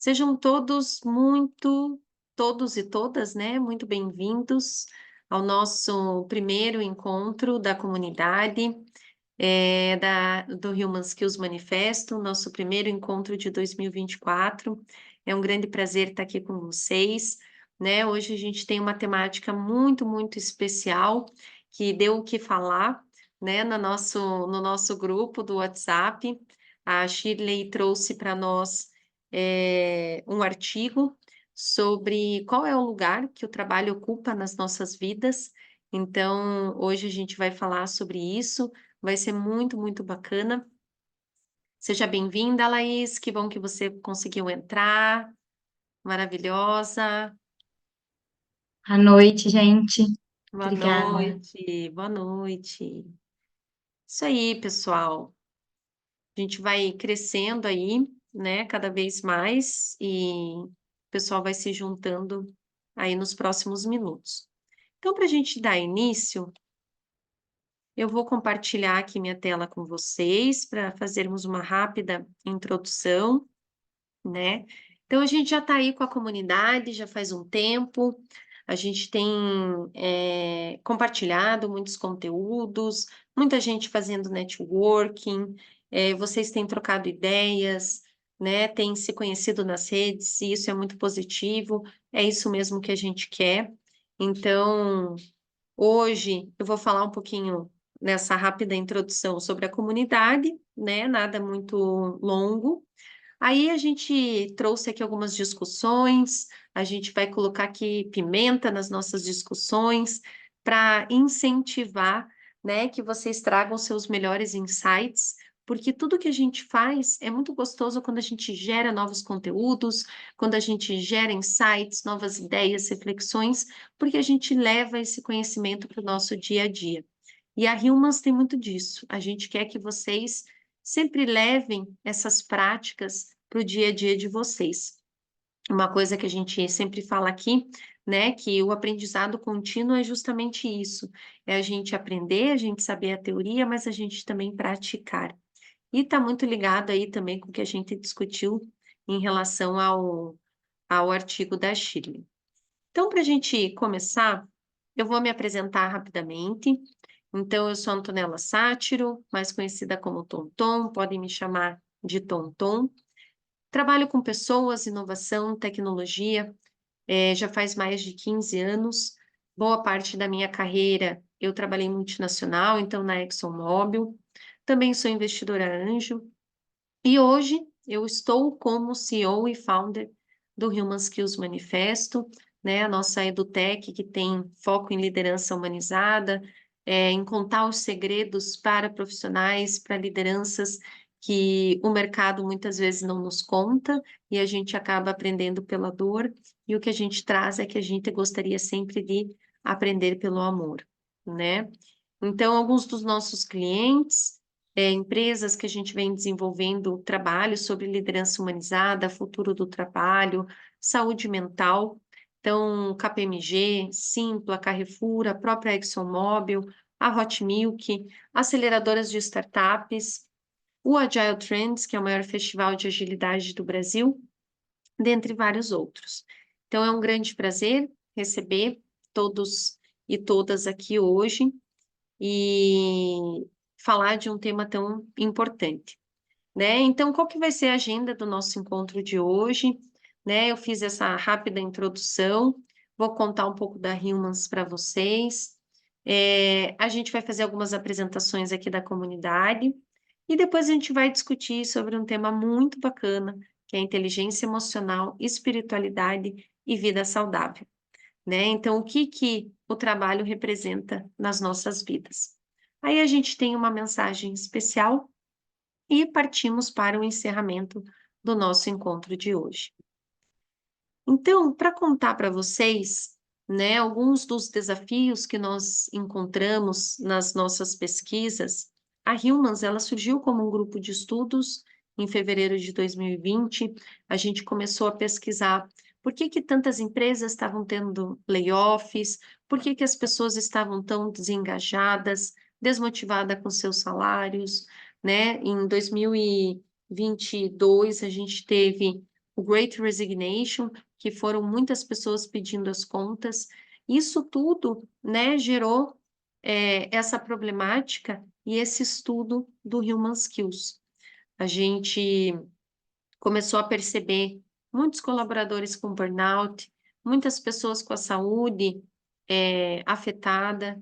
Sejam todos e todas, né, muito bem-vindos ao nosso primeiro encontro da comunidade, do Human Skills Manifesto, nosso primeiro encontro de 2024. É um grande prazer estar aqui com vocês, né? Hoje a gente tem uma temática muito, muito especial, que deu o que falar, né, no nosso grupo do WhatsApp. A Shirley trouxe para nós um artigo sobre qual é o lugar que o trabalho ocupa nas nossas vidas. Então, hoje a gente vai falar sobre isso, vai ser muito, muito bacana. Seja bem-vinda, Laís, que bom que você conseguiu entrar, maravilhosa. Boa noite, gente. Boa Obrigada. noite, boa noite. Isso aí, pessoal. A gente vai crescendo aí, né, cada vez mais, e o pessoal vai se juntando aí nos próximos minutos. Então, para a gente dar início, eu vou compartilhar aqui minha tela com vocês para fazermos uma rápida introdução, né? Então, a gente já está aí com a comunidade, já faz um tempo, a gente tem compartilhado muitos conteúdos, muita gente fazendo networking, vocês têm trocado ideias, né? Têm se conhecido nas redes, e isso é muito positivo, é isso mesmo que a gente quer. Então, hoje eu vou falar um pouquinho nessa rápida introdução sobre a comunidade, né? Nada muito longo. Aí a gente trouxe aqui algumas discussões, a gente vai colocar aqui pimenta nas nossas discussões para incentivar, né, que vocês tragam seus melhores insights, porque tudo que a gente faz é muito gostoso quando a gente gera novos conteúdos, quando a gente gera insights, novas ideias, reflexões, porque a gente leva esse conhecimento para o nosso dia a dia. E a Humans tem muito disso. A gente quer que vocês sempre levem essas práticas para o dia a dia de vocês. Uma coisa que a gente sempre fala aqui, né, que o aprendizado contínuo é justamente isso, é a gente aprender, a gente saber a teoria, mas a gente também praticar. E está muito ligado aí também com o que a gente discutiu em relação ao artigo da Shirley. Então, para a gente começar, eu vou me apresentar rapidamente. Então, eu sou Antonella Sátiro, mais conhecida como Tonton, podem me chamar de Tonton. Trabalho com pessoas, inovação, tecnologia, já faz mais de 15 anos. Boa parte da minha carreira eu trabalhei em multinacional, então na ExxonMobil. Também sou investidora anjo. E hoje eu estou como CEO e founder do Human Skills Manifesto, né? A nossa EduTech, que tem foco em liderança humanizada, em contar os segredos para profissionais, para lideranças que o mercado muitas vezes não nos conta e a gente acaba aprendendo pela dor, e o que a gente traz é que a gente gostaria sempre de aprender pelo amor, né? Então, alguns dos nossos clientes, empresas que a gente vem desenvolvendo trabalho sobre liderança humanizada, futuro do trabalho, saúde mental. Então, KPMG, Simpla, Carrefour, a própria ExxonMobil, a Hot Milk, aceleradoras de startups, o Agile Trends, que é o maior festival de agilidade do Brasil, dentre vários outros. Então, é um grande prazer receber todos e todas aqui hoje e falar de um tema tão importante, né? Então, qual que vai ser a agenda do nosso encontro de hoje, né? Eu fiz essa rápida introdução, vou contar um pouco da Humans para vocês. A gente vai fazer algumas apresentações aqui da comunidade e depois a gente vai discutir sobre um tema muito bacana, que é inteligência emocional, espiritualidade e vida saudável, né? Então, o que que o trabalho representa nas nossas vidas? Aí a gente tem uma mensagem especial e partimos para o encerramento do nosso encontro de hoje. Então, para contar para vocês, né, alguns dos desafios que nós encontramos nas nossas pesquisas, a Humans, ela surgiu como um grupo de estudos em fevereiro de 2020. A gente começou a pesquisar por que que tantas empresas estavam tendo layoffs, por que que as pessoas estavam tão desengajadas, desmotivadas com seus salários, né? Em 2022, a gente teve o Great Resignation, que foram muitas pessoas pedindo as contas. Isso tudo, né, gerou essa problemática e esse estudo do Human Skills. A gente começou a perceber muitos colaboradores com burnout, muitas pessoas com a saúde afetada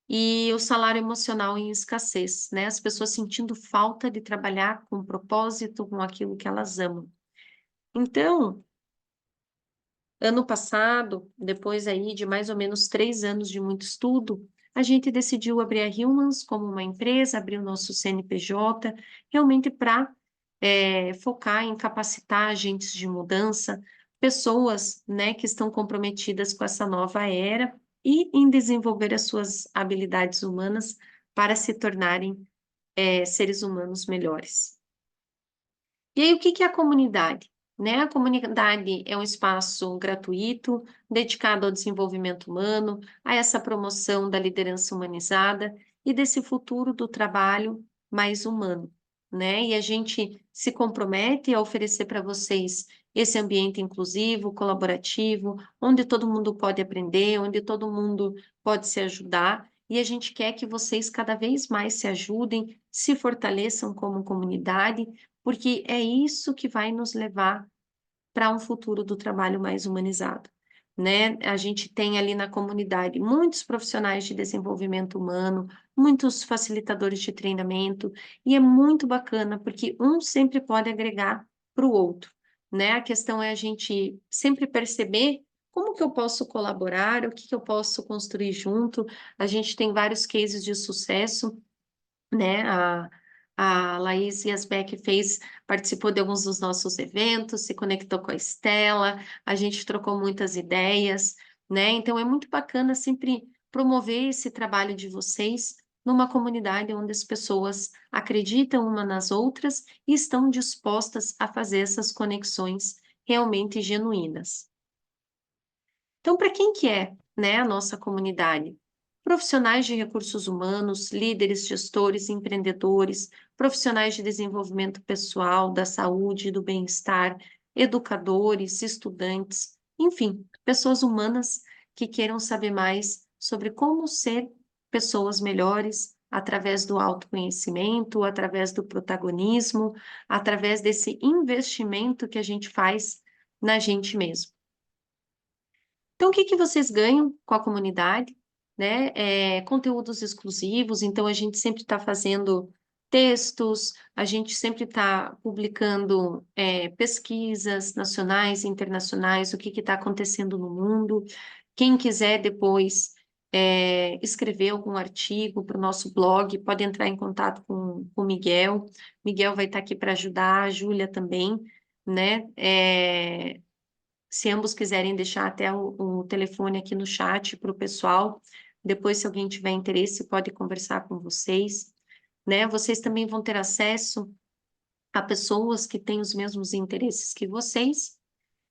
e o salário emocional em escassez, né? As pessoas sentindo falta de trabalhar com propósito, com aquilo que elas amam. Então, ano passado, depois aí de mais ou menos 3 anos de muito estudo, a gente decidiu abrir a Humans como uma empresa, abrir o nosso CNPJ, realmente para focar em capacitar agentes de mudança, pessoas, né, que estão comprometidas com essa nova era e em desenvolver as suas habilidades humanas para se tornarem seres humanos melhores. E aí, o que que é a comunidade? Né? A comunidade é um espaço gratuito, dedicado ao desenvolvimento humano, a essa promoção da liderança humanizada e desse futuro do trabalho mais humano, né? E a gente se compromete a oferecer para vocês esse ambiente inclusivo, colaborativo, onde todo mundo pode aprender, onde todo mundo pode se ajudar, e a gente quer que vocês cada vez mais se ajudem, se fortaleçam como comunidade, porque é isso que vai nos levar para um futuro do trabalho mais humanizado, né? A gente tem ali na comunidade muitos profissionais de desenvolvimento humano, muitos facilitadores de treinamento, e é muito bacana, porque um sempre pode agregar para o outro, né? A questão é a gente sempre perceber como que eu posso colaborar, o que que eu posso construir junto. A gente tem vários cases de sucesso, né? A Laís Yasbeck participou de alguns dos nossos eventos, se conectou com a Estela, a gente trocou muitas ideias, né? Então é muito bacana sempre promover esse trabalho de vocês numa comunidade onde as pessoas acreditam uma nas outras e estão dispostas a fazer essas conexões realmente genuínas. Então, para quem que é, né, a nossa comunidade? Profissionais de recursos humanos, líderes, gestores, empreendedores, profissionais de desenvolvimento pessoal, da saúde, do bem-estar, educadores, estudantes, enfim, pessoas humanas que queiram saber mais sobre como ser pessoas melhores através do autoconhecimento, através do protagonismo, através desse investimento que a gente faz na gente mesmo. Então, o que que vocês ganham com a comunidade, né? Conteúdos exclusivos, então a gente sempre está fazendo textos, a gente sempre está publicando pesquisas nacionais e internacionais, o que está acontecendo no mundo. Quem quiser depois escrever algum artigo para o nosso blog, pode entrar em contato com o Miguel. Miguel vai estar aqui para ajudar, a Júlia também, né? Se ambos quiserem deixar até o telefone aqui no chat para o pessoal, depois, se alguém tiver interesse, pode conversar com vocês, né? Vocês também vão ter acesso a pessoas que têm os mesmos interesses que vocês,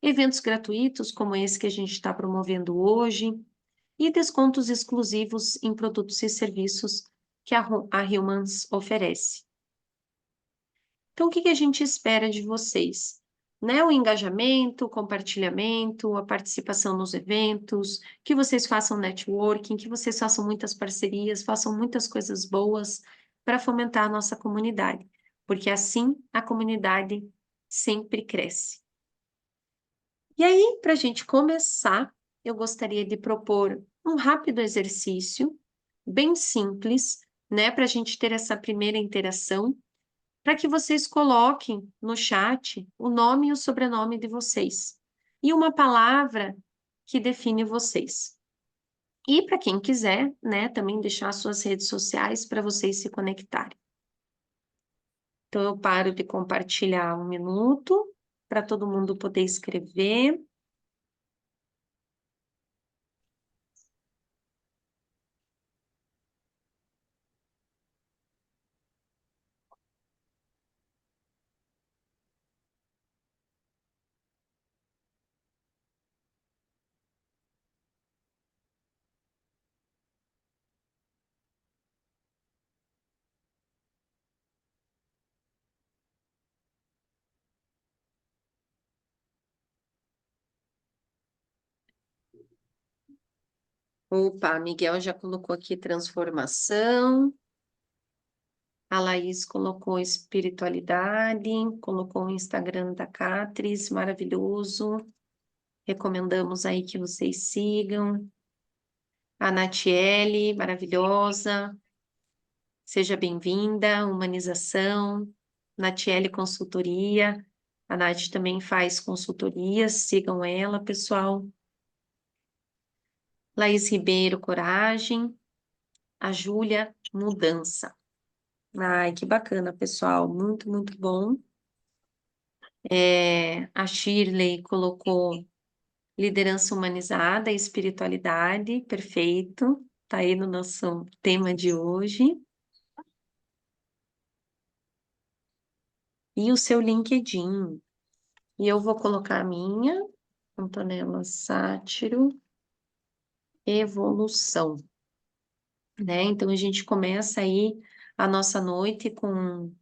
eventos gratuitos, como esse que a gente está promovendo hoje, e descontos exclusivos em produtos e serviços que a Humans oferece. Então, o que que a gente espera de vocês? Né? O engajamento, o compartilhamento, a participação nos eventos, que vocês façam networking, que vocês façam muitas parcerias, façam muitas coisas boas para fomentar a nossa comunidade, porque assim a comunidade sempre cresce. E aí, para a gente começar, eu gostaria de propor um rápido exercício, bem simples, né, para a gente ter essa primeira interação, para que vocês coloquem no chat o nome e o sobrenome de vocês e uma palavra que define vocês. E para quem quiser, né, também deixar suas redes sociais para vocês se conectarem. Então eu paro de compartilhar um minuto para todo mundo poder escrever. Opa, Miguel já colocou aqui transformação. A Laís colocou espiritualidade, colocou o Instagram da Catris, maravilhoso. Recomendamos aí que vocês sigam. A Natiele, maravilhosa. Seja bem-vinda. Humanização. Natiele Consultoria. A Nath também faz consultorias, sigam ela, pessoal. Laís Ribeiro, coragem. A Júlia, mudança. Ai, que bacana, pessoal. Muito, muito bom. A Shirley colocou liderança humanizada e espiritualidade. Perfeito. Tá aí no nosso tema de hoje. E o seu LinkedIn. E eu vou colocar a minha, Antonella Sátiro, evolução, né? Então a gente começa aí a nossa noite com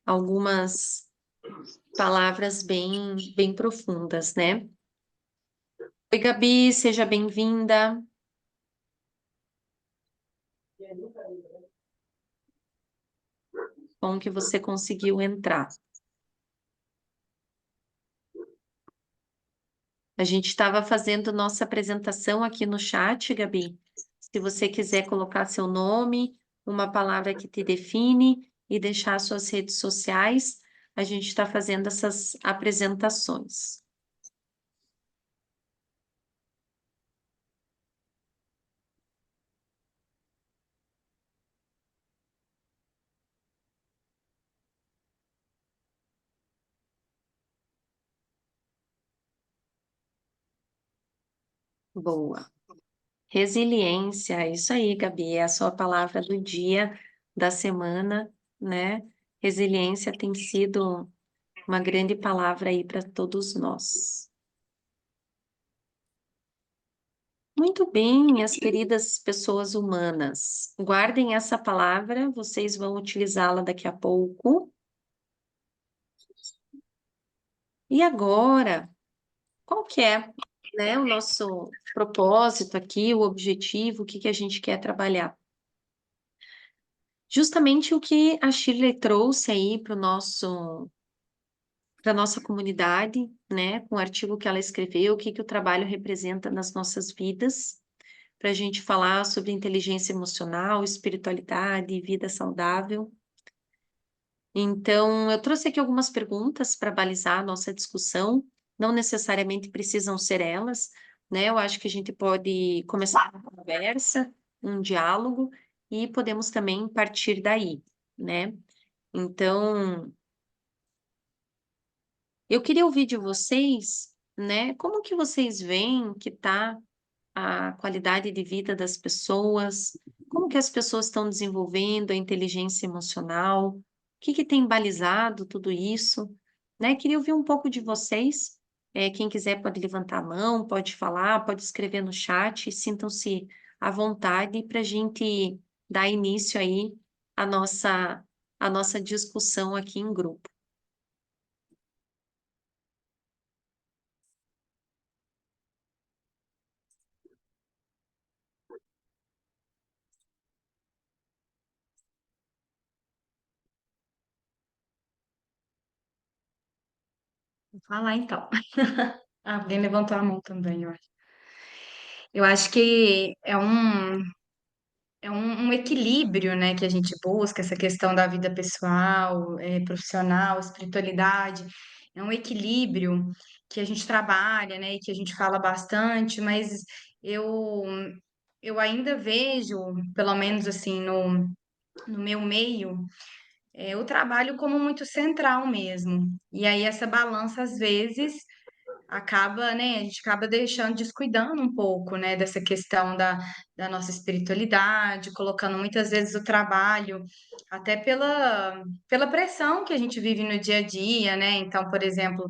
algumas palavras bem profundas, né? Oi, Gabi, seja bem-vinda. Bom que você conseguiu entrar. A gente estava fazendo nossa apresentação aqui no chat, Gabi. Se você quiser colocar seu nome, uma palavra que te define e deixar suas redes sociais, a gente está fazendo essas apresentações. Boa. Resiliência, é isso aí, Gabi, é a sua palavra do dia, da semana, né? Resiliência tem sido uma grande palavra aí para todos nós. Muito bem, minhas queridas pessoas humanas. Guardem essa palavra, vocês vão utilizá-la daqui a pouco. E agora, qual que é, né, o nosso propósito aqui, o objetivo, o que que a gente quer trabalhar? Justamente o que a Shirley trouxe aí para nossa comunidade, né, com o artigo que ela escreveu, o que que o trabalho representa nas nossas vidas, para a gente falar sobre inteligência emocional, espiritualidade e vida saudável. Então, eu trouxe aqui algumas perguntas para balizar a nossa discussão, não necessariamente precisam ser elas, né? Eu acho que a gente pode começar uma conversa, um diálogo, e podemos também partir daí, né? Então, eu queria ouvir de vocês, né? Como que vocês veem que está a qualidade de vida das pessoas? Como que as pessoas estão desenvolvendo a inteligência emocional? O que que tem balizado tudo isso? Né? Queria ouvir um pouco de vocês. Quem quiser pode levantar a mão, pode falar, pode escrever no chat. Sintam-se à vontade para a gente dar início aí à à nossa discussão aqui em grupo. Vou falar então. Alguém levantou a mão também, eu acho. Eu acho que é um equilíbrio, né, que a gente busca, essa questão da vida pessoal, profissional, espiritualidade. É um equilíbrio que a gente trabalha, né, e que a gente fala bastante, mas eu, eu ainda vejo, pelo menos assim, no meu meio, o trabalho como muito central mesmo. E aí essa balança, às vezes, acaba, né, a gente acaba deixando, descuidando um pouco, né, dessa questão da nossa espiritualidade, colocando muitas vezes o trabalho, até pela pressão que a gente vive no dia a dia, né? Então, por exemplo,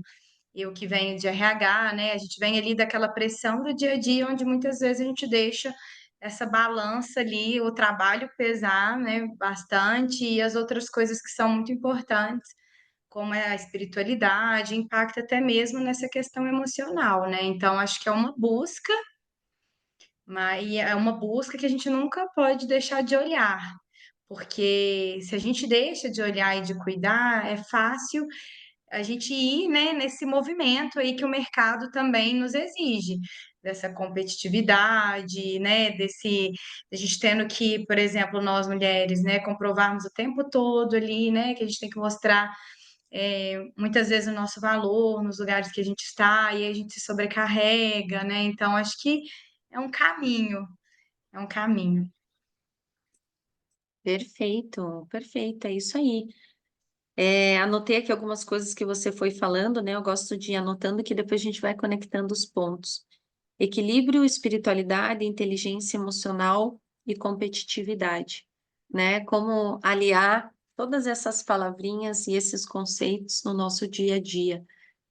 eu que venho de RH, né, a gente vem ali daquela pressão do dia a dia, onde muitas vezes a gente deixa essa balança ali, o trabalho pesar, né, bastante, e as outras coisas que são muito importantes como é a espiritualidade, impacta até mesmo nessa questão emocional, né? Então, acho que é uma busca mas e é uma busca que a gente nunca pode deixar de olhar, porque se a gente deixa de olhar e de cuidar, é fácil a gente ir, né, nesse movimento aí que o mercado também nos exige, dessa competitividade, né, desse, a gente tendo que, por exemplo, nós mulheres, né, comprovarmos o tempo todo ali, né, que a gente tem que mostrar muitas vezes o nosso valor nos lugares que a gente está e a gente se sobrecarrega, né? Então acho que é um caminho, é um caminho. Perfeito, perfeito, é isso aí. Anotei aqui algumas coisas que você foi falando, né? Eu gosto de ir anotando que depois a gente vai conectando os pontos. Equilíbrio, espiritualidade, inteligência emocional e competitividade, né? Como aliar todas essas palavrinhas e esses conceitos no nosso dia a dia,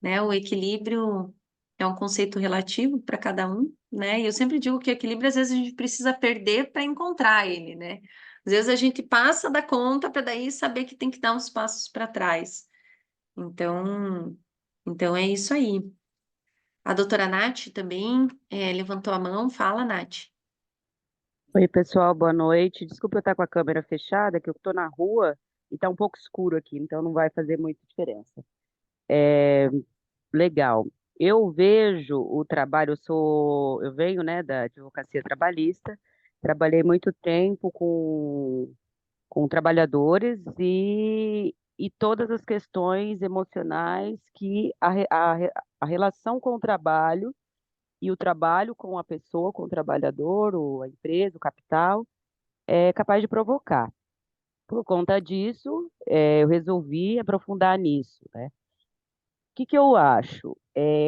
né? O equilíbrio é um conceito relativo para cada um, né? E eu sempre digo que equilíbrio às vezes a gente precisa perder para encontrar ele, né? Às vezes a gente passa da conta para daí saber que tem que dar uns passos para trás. Então, então é isso aí. A doutora Nath também levantou a mão. Fala, Nath. Oi, pessoal, boa noite. Desculpa eu estar com a câmera fechada, que eu estou na rua e está um pouco escuro aqui, então não vai fazer muita diferença. É, legal. Eu vejo o trabalho, eu venho, né, da advocacia trabalhista, trabalhei muito tempo com trabalhadores e todas as questões emocionais que a relação com o trabalho e o trabalho com a pessoa, com o trabalhador, ou a empresa, o capital é capaz de provocar. Por conta disso, eu resolvi aprofundar nisso, né? O que eu acho?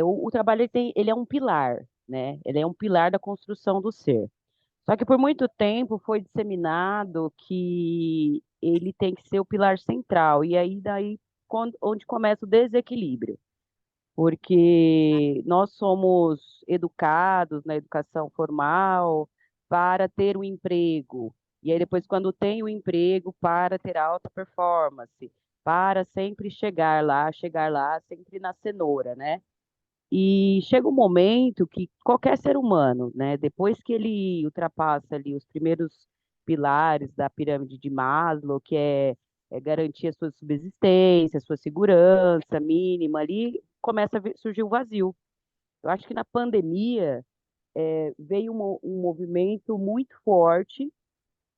O trabalho ele é um pilar, né? Ele é um pilar da construção do ser. Só que por muito tempo foi disseminado que ele tem que ser o pilar central, e aí daí onde começa o desequilíbrio, porque nós somos educados na educação formal para ter um emprego. E aí depois, quando tem o emprego, para ter alta performance, para sempre chegar lá, sempre na cenoura, né? E chega um momento que qualquer ser humano, né, depois que ele ultrapassa ali os primeiros pilares da pirâmide de Maslow, que é garantir a sua subsistência, a sua segurança mínima ali, começa a surgir o vazio. Eu acho que na pandemia veio um movimento muito forte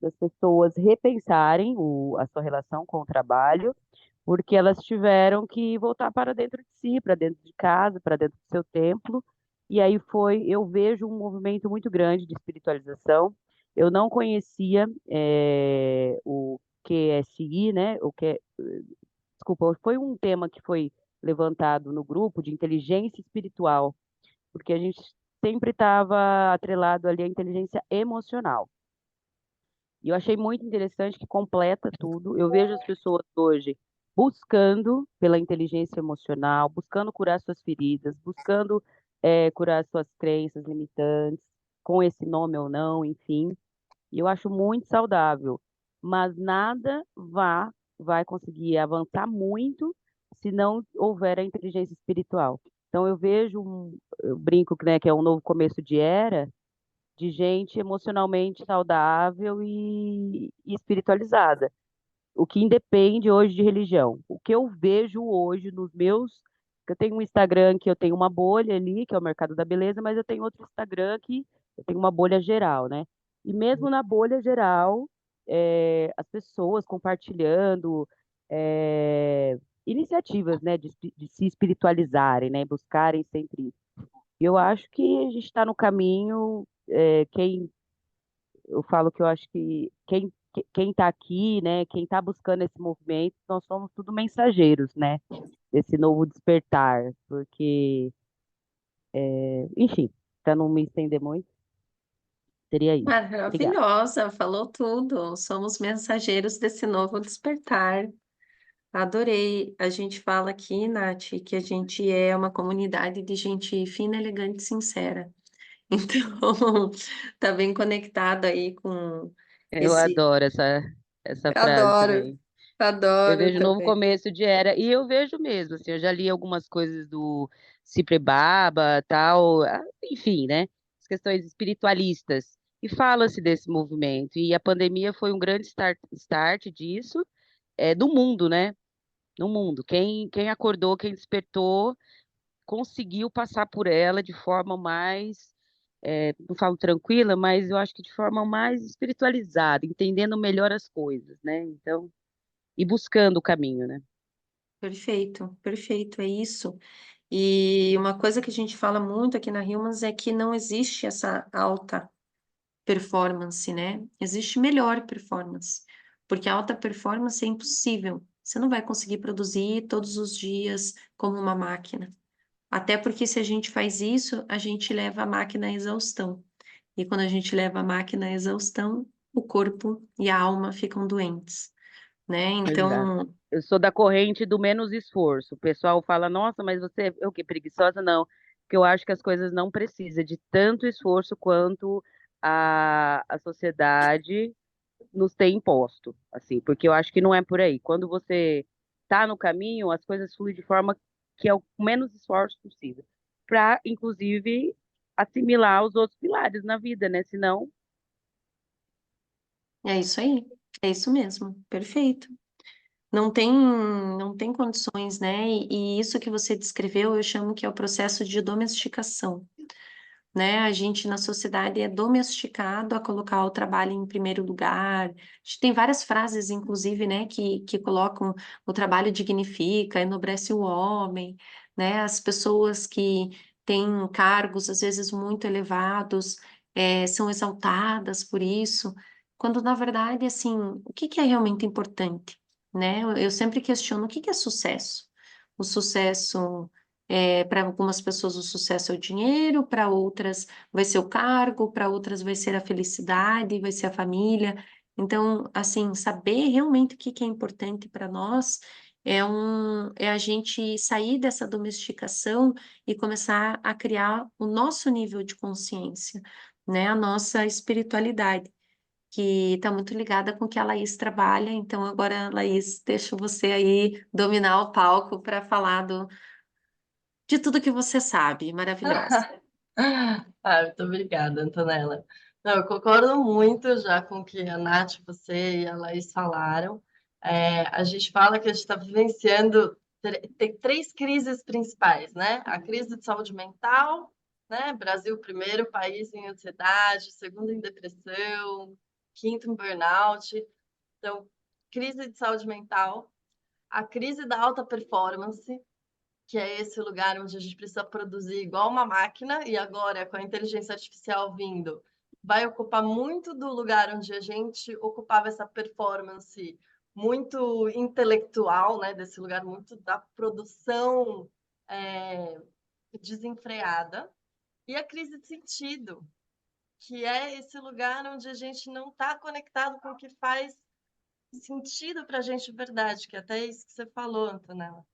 das pessoas repensarem a sua relação com o trabalho, porque elas tiveram que voltar para dentro de si, para dentro de casa, para dentro do seu templo. E aí eu vejo um movimento muito grande de espiritualização. Eu não conhecia o QSI, né? Desculpa, foi um tema que foi levantado no grupo de inteligência espiritual, porque a gente sempre estava atrelado ali à inteligência emocional. E eu achei muito interessante que completa tudo. Eu vejo as pessoas hoje buscando pela inteligência emocional, buscando curar suas feridas, buscando curar suas crenças limitantes, com esse nome ou não, enfim. E eu acho muito saudável. Mas nada vai conseguir avançar muito se não houver a inteligência espiritual. Então eu brinco, né, que é um novo começo de era, de gente emocionalmente saudável e espiritualizada, o que independe hoje de religião. O que eu vejo hoje nos meus. Eu tenho um Instagram que eu tenho uma bolha ali, que é o Mercado da Beleza, mas eu tenho outro Instagram que eu tenho uma bolha geral, né? E mesmo na bolha geral, as pessoas compartilhando iniciativas, né, de se espiritualizarem, né, buscarem sempre isso. E eu acho que a gente está no caminho. Eu falo que eu acho que quem está aqui, né, quem está buscando esse movimento, nós somos tudo mensageiros, né, desse novo despertar, porque, enfim, para não me estender muito, seria isso. Obrigada. Maravilhosa, falou tudo. Somos mensageiros desse novo despertar. Adorei. A gente fala aqui, Nath, que a gente é uma comunidade de gente fina, elegante e sincera. Então, tá bem conectado aí com Eu esse. adoro essa frase Adoro, também. Eu adoro vejo um novo também. começo de era, e eu vejo mesmo, assim, eu já li algumas coisas do Cipre Baba, tal, enfim, né? questões espiritualistas. E fala-se desse movimento. E a pandemia foi um grande start disso, do mundo, né? No mundo. Quem acordou, quem despertou, conseguiu passar por ela de forma mais, não falo tranquila, mas eu acho que de forma mais espiritualizada, entendendo melhor as coisas, né? Então, e buscando o caminho, né? Perfeito, perfeito, é isso. E uma coisa que a gente fala muito aqui na Humans é que não existe essa alta performance, né? Existe melhor performance, porque a alta performance é impossível. Você não vai conseguir produzir todos os dias como uma máquina. Até porque se a gente faz isso, a gente leva a máquina à exaustão. E quando a gente leva a máquina à exaustão, o corpo e a alma ficam doentes, né? Exato. Então, Eu sou da corrente do menos esforço. O pessoal fala, nossa, mas você é o quê? Preguiçosa? Não. Porque eu acho que as coisas não precisam de tanto esforço quanto a sociedade nos tem imposto, assim, porque eu acho que não é por aí. Quando você está no caminho, as coisas fluem de forma que é o menos esforço possível, para, inclusive, assimilar os outros pilares na vida, né? Senão, é isso aí. É isso mesmo. Perfeito. Não tem condições, né? E isso que você descreveu, eu chamo que é o processo de domesticação, né? A gente na sociedade é domesticado a colocar o trabalho em primeiro lugar. A gente tem várias frases, inclusive, né, que colocam o trabalho dignifica, enobrece o homem, né? As pessoas que têm cargos, às vezes, muito elevados, são exaltadas por isso, quando, na verdade, assim, o que que é realmente importante, né? Eu sempre questiono o que que é sucesso. O sucesso para algumas pessoas o sucesso é o dinheiro, para outras vai ser o cargo, para outras vai ser a felicidade, vai ser a família. Então, assim, saber realmente o que que é importante para nós é a gente sair dessa domesticação e começar a criar o nosso nível de consciência, né? A nossa espiritualidade, que está muito ligada com o que a Laís trabalha. Então, agora, Laís, deixo você aí dominar o palco para falar de tudo que você sabe. Maravilhosa. Ah, muito obrigada, Antonella. Não, eu concordo muito já com o que a Nath, você e a Laís falaram. A gente fala que a gente está vivenciando, tem três crises principais, né? A crise de saúde mental, né? Brasil, primeiro país em ansiedade, segundo em depressão, quinto em burnout. Então, crise de saúde mental, a crise da alta performance, que é esse lugar onde a gente precisa produzir igual uma máquina, e agora com a inteligência artificial vindo, vai ocupar muito do lugar onde a gente ocupava essa performance muito intelectual, né? Desse lugar muito da produção desenfreada, e a crise de sentido, que é esse lugar onde a gente não está conectado com o que faz sentido para a gente de verdade, que é até isso que você falou, Antonella.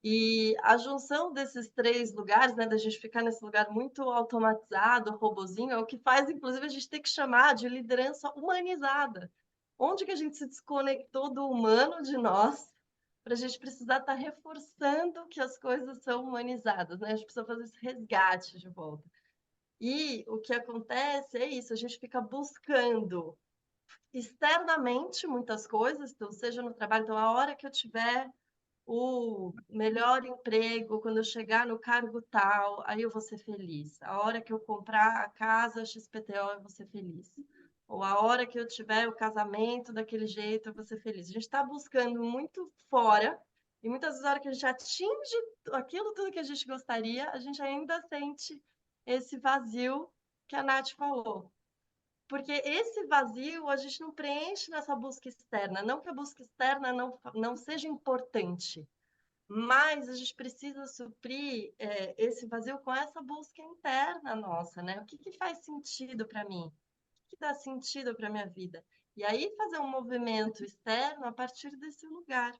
E a junção desses três lugares, né, da gente ficar nesse lugar muito automatizado, robozinho, é o que faz, inclusive, a gente ter que chamar de liderança humanizada. Onde que a gente se desconectou do humano de nós para a gente precisar estar reforçando que as coisas são humanizadas, né? A gente precisa fazer esse resgate de volta. E o que acontece é isso, a gente fica buscando externamente muitas coisas, então, seja no trabalho, então, a hora que eu tiver o melhor emprego, quando eu chegar no cargo tal, aí eu vou ser feliz. A hora que eu comprar a casa XPTO, eu vou ser feliz. Ou a hora que eu tiver o casamento daquele jeito, eu vou ser feliz. A gente está buscando muito fora, e muitas vezes, a hora que a gente atinge aquilo tudo que a gente gostaria, a gente ainda sente esse vazio que a Nath falou. Porque esse vazio a gente não preenche nessa busca externa. Não que a busca externa não seja importante, mas a gente precisa suprir esse vazio com essa busca interna nossa, né? O que que faz sentido para mim? O que dá sentido para minha vida? E aí fazer um movimento externo a partir desse lugar.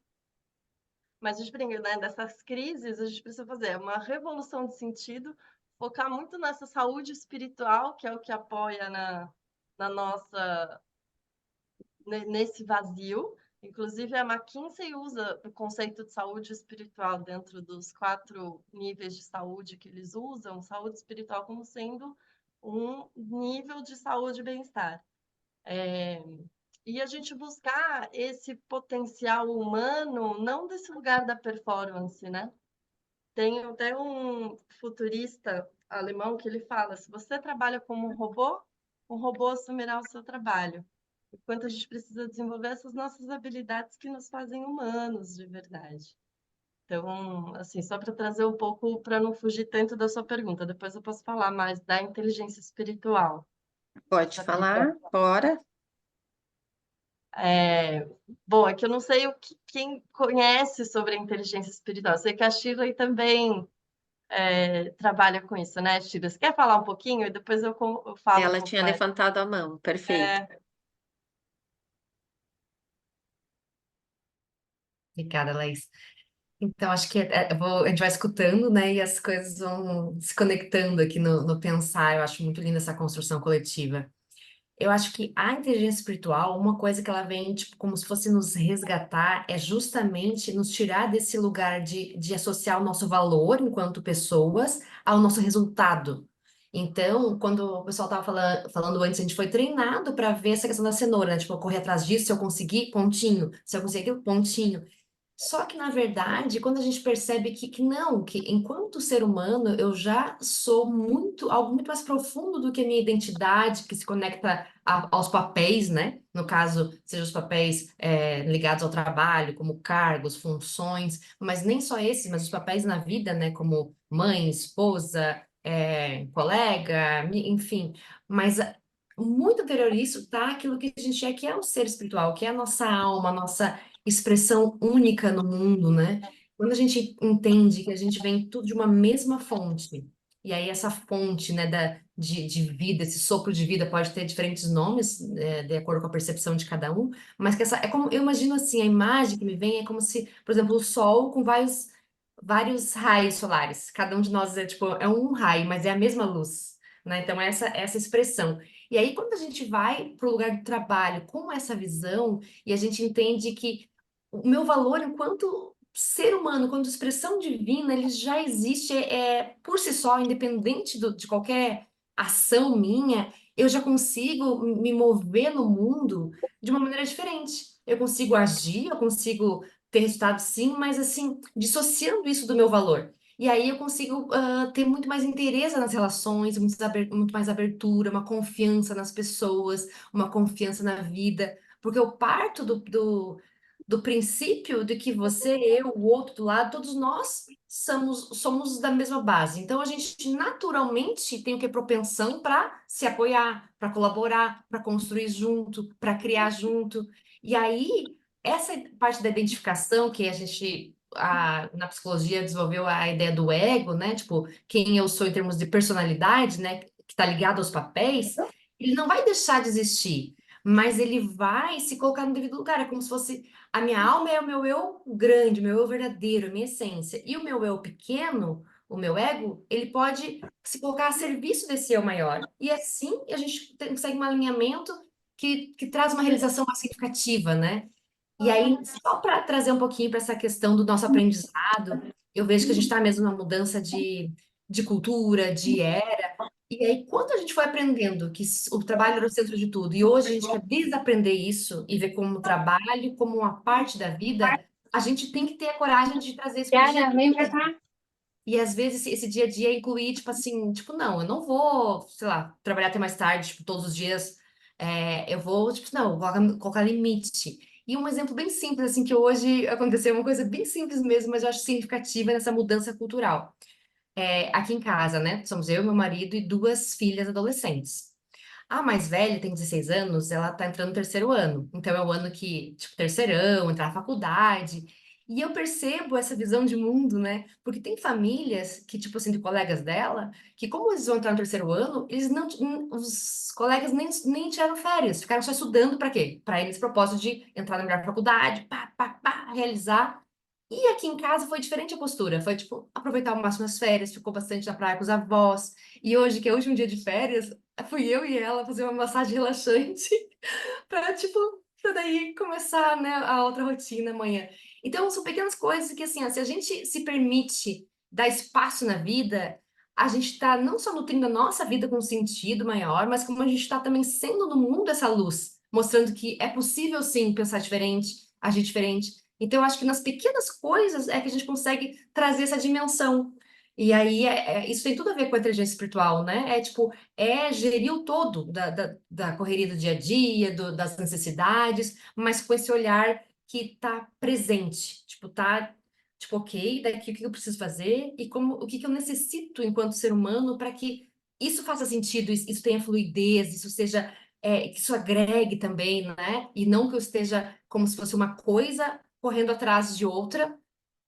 Mas a gente brinca, né? Dessas crises, a gente precisa fazer uma revolução de sentido, focar muito nessa saúde espiritual, que é o que apoia na nossa nesse vazio. Inclusive, a McKinsey usa o conceito de saúde espiritual dentro dos 4 níveis de saúde que eles usam, saúde espiritual como sendo um nível de saúde e bem-estar. E a gente buscar esse potencial humano, não desse lugar da performance, né? Tem até um futurista alemão que ele fala: se você trabalha como um robô assumirá o seu trabalho. Enquanto a gente precisa desenvolver essas nossas habilidades que nos fazem humanos de verdade. Então, assim, só para trazer um pouco, para não fugir tanto da sua pergunta, depois eu posso falar mais da inteligência espiritual. Pode falar? Bora. Bom, é que eu não sei quem conhece sobre a inteligência espiritual. Eu sei que a Shirley também trabalha com isso, né, Shirley? Você quer falar um pouquinho? E depois eu falo um Ela pouco tinha mais. levantado a mão, perfeito. Obrigada, Laís. Então, acho que a gente vai escutando, né, e as coisas vão se conectando aqui no pensar. Eu acho muito linda essa construção coletiva. Eu acho que a inteligência espiritual, uma coisa que ela vem, tipo, como se fosse nos resgatar, é justamente nos tirar desse lugar de associar o nosso valor enquanto pessoas ao nosso resultado. Então, quando o pessoal estava falando antes, a gente foi treinado para ver essa questão da cenoura, né? Tipo, eu correr atrás disso, se eu conseguir, pontinho. Se eu conseguir, pontinho. Só que, na verdade, quando a gente percebe que não, que enquanto ser humano eu já sou algo muito mais profundo do que a minha identidade, que se conecta aos papéis, né? No caso, seja os papéis ligados ao trabalho, como cargos, funções, mas nem só esses, mas os papéis na vida, né? Como mãe, esposa, colega, enfim. Mas muito anterior a isso está aquilo que a gente é, que é o ser espiritual, que é a nossa alma, a nossa expressão única no mundo, né? Quando a gente entende que a gente vem tudo de uma mesma fonte, e aí essa fonte, né, de vida, esse sopro de vida pode ter diferentes nomes, de acordo com a percepção de cada um, mas que essa, é como, eu imagino assim, a imagem que me vem é como se, por exemplo, o Sol com vários raios solares, cada um de nós é tipo, é um raio, mas é a mesma luz, né? Então, essa expressão. E aí, quando a gente vai para o lugar de trabalho com essa visão, e a gente entende que o meu valor enquanto ser humano, enquanto expressão divina, ele já existe por si só, independente de qualquer ação minha, eu já consigo me mover no mundo de uma maneira diferente. Eu consigo agir, eu consigo ter resultado sim, mas assim, dissociando isso do meu valor. E aí eu consigo ter muito mais interesse nas relações, muito mais abertura, uma confiança nas pessoas, uma confiança na vida, porque eu parto do princípio de que você, eu, o outro do lado, todos nós somos da mesma base. Então a gente naturalmente tem o que? Propensão para se apoiar, para colaborar, para construir junto, para criar junto. E aí, essa parte da identificação que a gente. Na psicologia desenvolveu a ideia do ego, né? Tipo, quem eu sou em termos de personalidade, né? Que está ligado aos papéis, ele não vai deixar de existir, mas ele vai se colocar no devido lugar. É como se fosse a minha alma é o meu eu grande, o meu eu verdadeiro, a minha essência. E o meu eu pequeno, o meu ego, ele pode se colocar a serviço desse eu maior. E assim a gente consegue um alinhamento que traz uma realização mais significativa, né? E aí, só para trazer um pouquinho para essa questão do nosso aprendizado, eu vejo que a gente está mesmo numa mudança de cultura, de era. E aí, quando a gente foi aprendendo que o trabalho era o centro de tudo, e hoje a gente quer desaprender isso e ver como trabalho, como uma parte da vida, a gente tem que ter a coragem de trazer isso para o dia a dia. E às vezes esse dia a dia incluir, tipo assim, tipo, não, eu não vou, sei lá, trabalhar até mais tarde, tipo, todos os dias. Eu vou, tipo, não, colocar limite. E um exemplo bem simples, assim, que hoje aconteceu, uma coisa bem simples mesmo, mas eu acho significativa nessa mudança cultural. Aqui em casa, né? Somos eu, meu marido e duas filhas adolescentes. A mais velha tem 16 anos, ela tá entrando no terceiro ano. Então é o ano que, tipo, terceirão, entrar na faculdade. E eu percebo essa visão de mundo, né? Porque tem famílias que, tipo assim, de colegas dela, que como eles vão entrar no terceiro ano, eles não, os colegas nem tiraram férias, ficaram só estudando para quê? Para eles, propósito de entrar na melhor faculdade, pá, pá, pá, realizar. E aqui em casa foi diferente a postura, foi tipo, aproveitar ao máximo as férias, ficou bastante na praia com os avós. E hoje, que é o último dia de férias, fui eu e ela fazer uma massagem relaxante para tipo, para daí começar, né, a outra rotina amanhã. Então, são pequenas coisas que assim, ó, se a gente se permite dar espaço na vida, a gente está não só nutrindo a nossa vida com um sentido maior, mas como a gente está também sendo no mundo essa luz, mostrando que é possível sim pensar diferente, agir diferente. Então, eu acho que nas pequenas coisas é que a gente consegue trazer essa dimensão. E aí, isso tem tudo a ver com a inteligência espiritual, né? É tipo, é gerir o todo da correria do dia a dia, das necessidades, mas com esse olhar que tá presente, tipo, tá, tipo, ok, daqui o que eu preciso fazer e como, o que que eu necessito enquanto ser humano para que isso faça sentido, isso tenha fluidez, isso seja, que isso agregue também, né? E não que eu esteja como se fosse uma coisa correndo atrás de outra,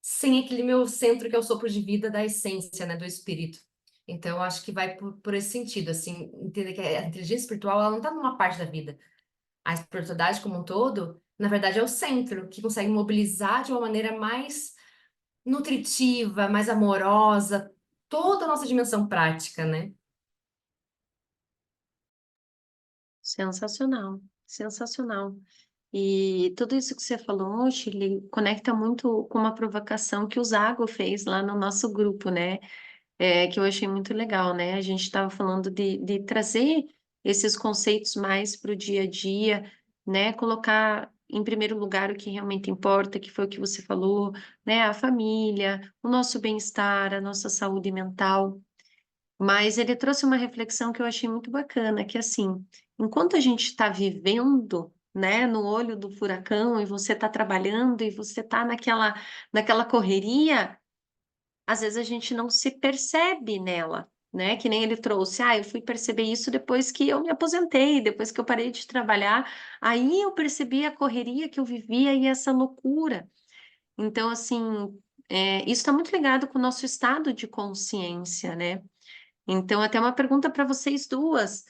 sem aquele meu centro que é o sopro de vida da essência, né, do espírito. Então, eu acho que vai por esse sentido, assim, entender que a inteligência espiritual, ela não está numa parte da vida. A espiritualidade como um todo, na verdade, é o centro, que consegue mobilizar de uma maneira mais nutritiva, mais amorosa, toda a nossa dimensão prática, né? Sensacional, sensacional. E tudo isso que você falou, Shirley, conecta muito com uma provocação que o Zago fez lá no nosso grupo, né? Que eu achei muito legal, né? A gente estava falando de trazer esses conceitos mais para o dia a dia, né? Colocar em primeiro lugar o que realmente importa, que foi o que você falou, né? A família, o nosso bem-estar, a nossa saúde mental. Mas ele trouxe uma reflexão que eu achei muito bacana, que assim, enquanto a gente está vivendo, né, no olho do furacão, e você está trabalhando, e você está naquela correria, às vezes a gente não se percebe nela, né? Que nem ele trouxe, eu fui perceber isso depois que eu me aposentei, depois que eu parei de trabalhar, aí eu percebi a correria que eu vivia e essa loucura. Então, assim, isso está muito ligado com o nosso estado de consciência, né? Então, até uma pergunta para vocês duas.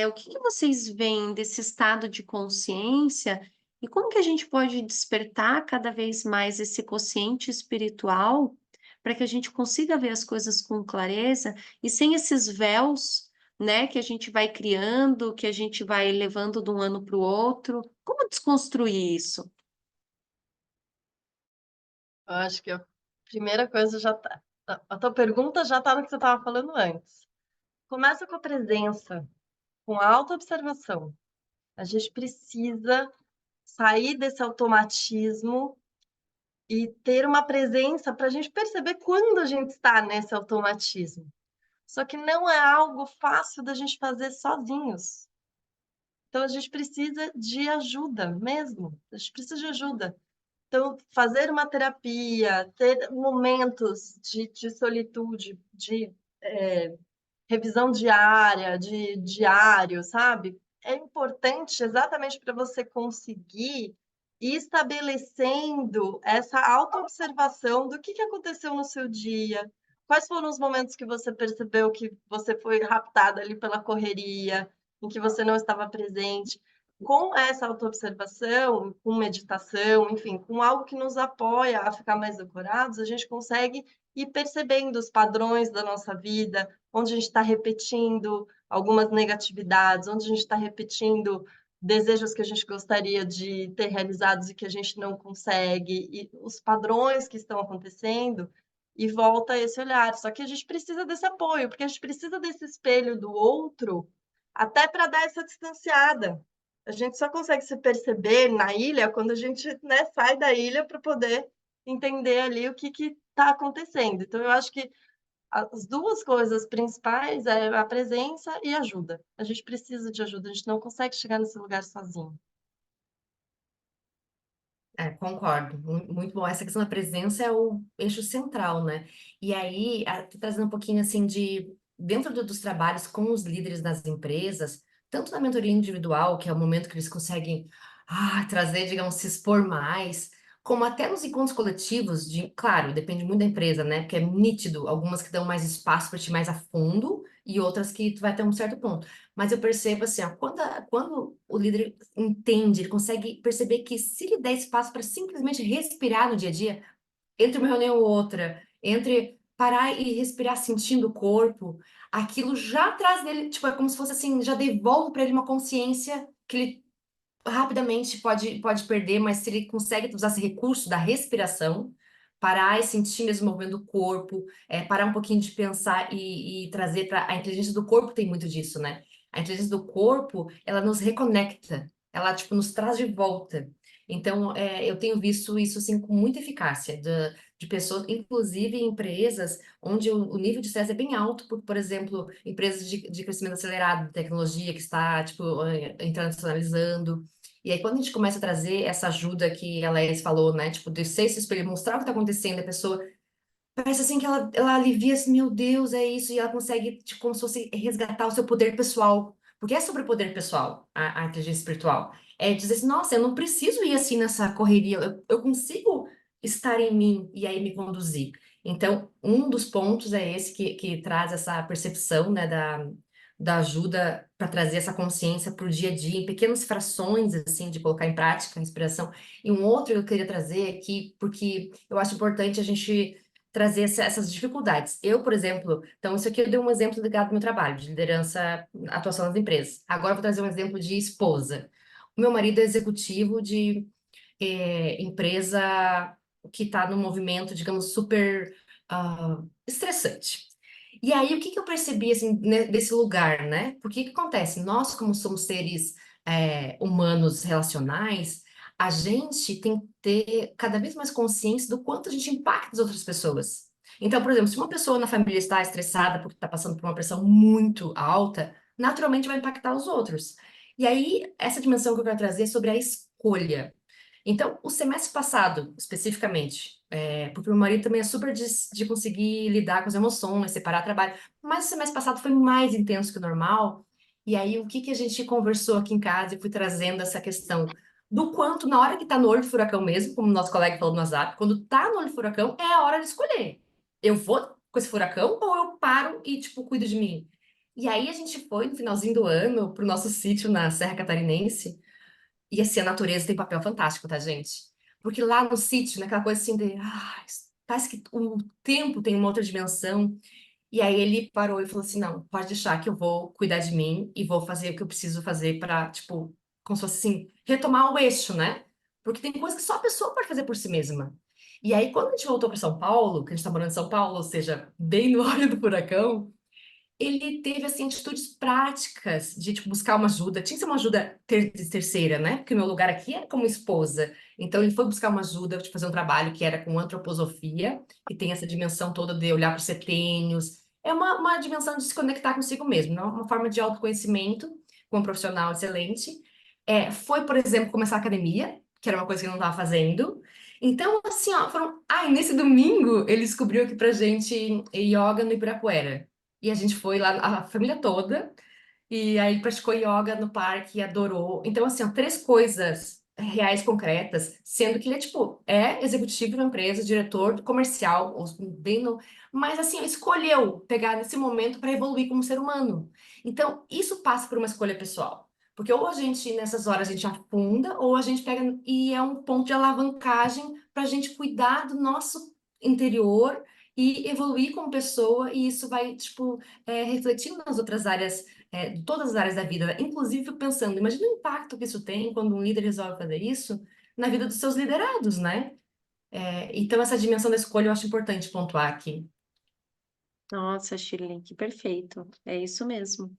O que que vocês veem desse estado de consciência e como que a gente pode despertar cada vez mais esse quociente espiritual para que a gente consiga ver as coisas com clareza e sem esses véus, né, que a gente vai criando, que a gente vai levando de um ano para o outro? Como desconstruir isso? Eu acho que a primeira coisa já tá. A tua pergunta já tá no que você estava falando antes. Começa com a presença, com a autoobservação. A gente precisa sair desse automatismo e ter uma presença para a gente perceber quando a gente está nesse automatismo. Só que não é algo fácil da gente fazer sozinhos. Então a gente precisa de ajuda mesmo. A gente precisa de ajuda. Então, fazer uma terapia, ter momentos de solitude, de revisão diária, de diário, sabe? É importante exatamente para você conseguir ir estabelecendo essa autoobservação do que aconteceu no seu dia, quais foram os momentos que você percebeu que você foi raptada ali pela correria, em que você não estava presente. Com essa autoobservação, com meditação, enfim, com algo que nos apoia a ficar mais ancorados, a gente consegue ir percebendo os padrões da nossa vida, onde a gente está repetindo algumas negatividades, onde a gente está repetindo desejos que a gente gostaria de ter realizados e que a gente não consegue, e os padrões que estão acontecendo, e volta a esse olhar. Só que a gente precisa desse apoio, porque a gente precisa desse espelho do outro, até para dar essa distanciada. A gente só consegue se perceber na ilha quando a gente, né, sai da ilha para poder entender ali o que está acontecendo. Então, eu acho que as duas coisas principais é a presença e ajuda. A gente precisa de ajuda, a gente não consegue chegar nesse lugar sozinho. Concordo, muito bom. Essa questão da presença é o eixo central, né? E aí, tô trazendo um pouquinho assim dentro dos trabalhos com os líderes das empresas, tanto na mentoria individual, que é o momento que eles conseguem trazer, digamos, se expor mais, como até nos encontros coletivos, claro, depende muito da empresa, né? Porque é nítido, algumas que dão mais espaço para ti mais a fundo e outras que tu vai até um certo ponto. Mas eu percebo assim, quando o líder entende, ele consegue perceber que se ele der espaço para simplesmente respirar no dia a dia, entre uma reunião ou outra, entre parar e respirar sentindo o corpo, aquilo já traz dele, tipo, é como se fosse assim, já devolve para ele uma consciência que ele rapidamente pode perder, mas se ele consegue usar esse recurso da respiração, parar e sentir mesmo o movimento do corpo, parar um pouquinho de pensar e trazer para a inteligência do corpo tem muito disso, né? A inteligência do corpo, ela nos reconecta, ela tipo nos traz de volta. Então, eu tenho visto isso assim com muita eficácia de pessoas, inclusive em empresas onde o nível de estresse é bem alto, por exemplo, empresas de crescimento acelerado, de tecnologia que está tipo internacionalizando. E aí, quando a gente começa a trazer essa ajuda que a Laís falou, né? Tipo, de ser esse espelho, mostrar o que está acontecendo, a pessoa parece assim que ela alivia assim, meu Deus, é isso, e ela consegue, tipo, como se fosse resgatar o seu poder pessoal. Porque é sobre o poder pessoal, a inteligência espiritual. É dizer assim, nossa, eu não preciso ir assim nessa correria, eu consigo estar em mim e aí me conduzir. Então, um dos pontos é esse que traz essa percepção, né, da ajuda para trazer essa consciência para o dia a dia, em pequenas frações, assim, de colocar em prática a inspiração. E um outro que eu queria trazer aqui, porque eu acho importante a gente trazer essas dificuldades. Eu, por exemplo, então isso aqui eu dei um exemplo ligado ao meu trabalho, de liderança, atuação nas empresas. Agora eu vou trazer um exemplo de esposa. O meu marido é executivo de empresa que está num movimento, digamos, super estressante. E aí, o que eu percebi, assim, desse lugar, né? Porque que acontece? Nós, como somos seres humanos relacionais, a gente tem que ter cada vez mais consciência do quanto a gente impacta as outras pessoas. Então, por exemplo, se uma pessoa na família está estressada porque está passando por uma pressão muito alta, naturalmente vai impactar os outros. E aí, essa dimensão que eu quero trazer é sobre a escolha. Então, o semestre passado, especificamente, porque o meu marido também é super de conseguir lidar com as emoções, separar trabalho, mas o semestre passado foi mais intenso que o normal. E aí, o que a gente conversou aqui em casa e fui trazendo essa questão do quanto, na hora que tá no olho do furacão mesmo, como o nosso colega falou no WhatsApp, quando tá no olho do furacão, é a hora de escolher. Eu vou com esse furacão ou eu paro e, tipo, cuido de mim? E aí, a gente foi, no finalzinho do ano, pro nosso sítio na Serra Catarinense, e assim, a natureza tem papel fantástico, tá, gente? Porque lá no sítio, naquela coisa assim de. Parece que o tempo tem uma outra dimensão. E aí ele parou e falou assim: não, pode deixar que eu vou cuidar de mim e vou fazer o que eu preciso fazer para, tipo, como se fosse assim, retomar o eixo, né? Porque tem coisa que só a pessoa pode fazer por si mesma. E aí, quando a gente voltou para São Paulo, que a gente tá morando em São Paulo, ou seja, bem no olho do furacão, ele teve assim atitudes práticas de tipo buscar uma ajuda. Tinha que ser uma ajuda terceira, né? Porque o meu lugar aqui é como esposa. Então ele foi buscar uma ajuda de fazer um trabalho que era com antroposofia, que tem essa dimensão toda de olhar para os setênios. É uma dimensão de se conectar consigo mesmo, né? Uma forma de autoconhecimento com um profissional excelente. Foi, por exemplo, começar a academia, que era uma coisa que eu não estava fazendo. Então, assim, ó, nesse domingo ele descobriu aqui pra gente yoga no Ibirapuera. E a gente foi lá, a família toda, e aí praticou yoga no parque e adorou. Então, assim, ó, três coisas reais, concretas, sendo que ele é, tipo, é executivo da empresa, diretor comercial, bem no... mas, assim, ó, escolheu pegar nesse momento para evoluir como ser humano. Então, isso passa por uma escolha pessoal. Porque ou a gente, nessas horas, a gente afunda, ou a gente pega e é um ponto de alavancagem para a gente cuidar do nosso interior e evoluir como pessoa, e isso vai, tipo, refletindo nas outras áreas, todas as áreas da vida. Inclusive, fico pensando, imagina o impacto que isso tem quando um líder resolve fazer isso na vida dos seus liderados, né? Então, essa dimensão da escolha eu acho importante pontuar aqui. Nossa, Shirley, que perfeito. É isso mesmo.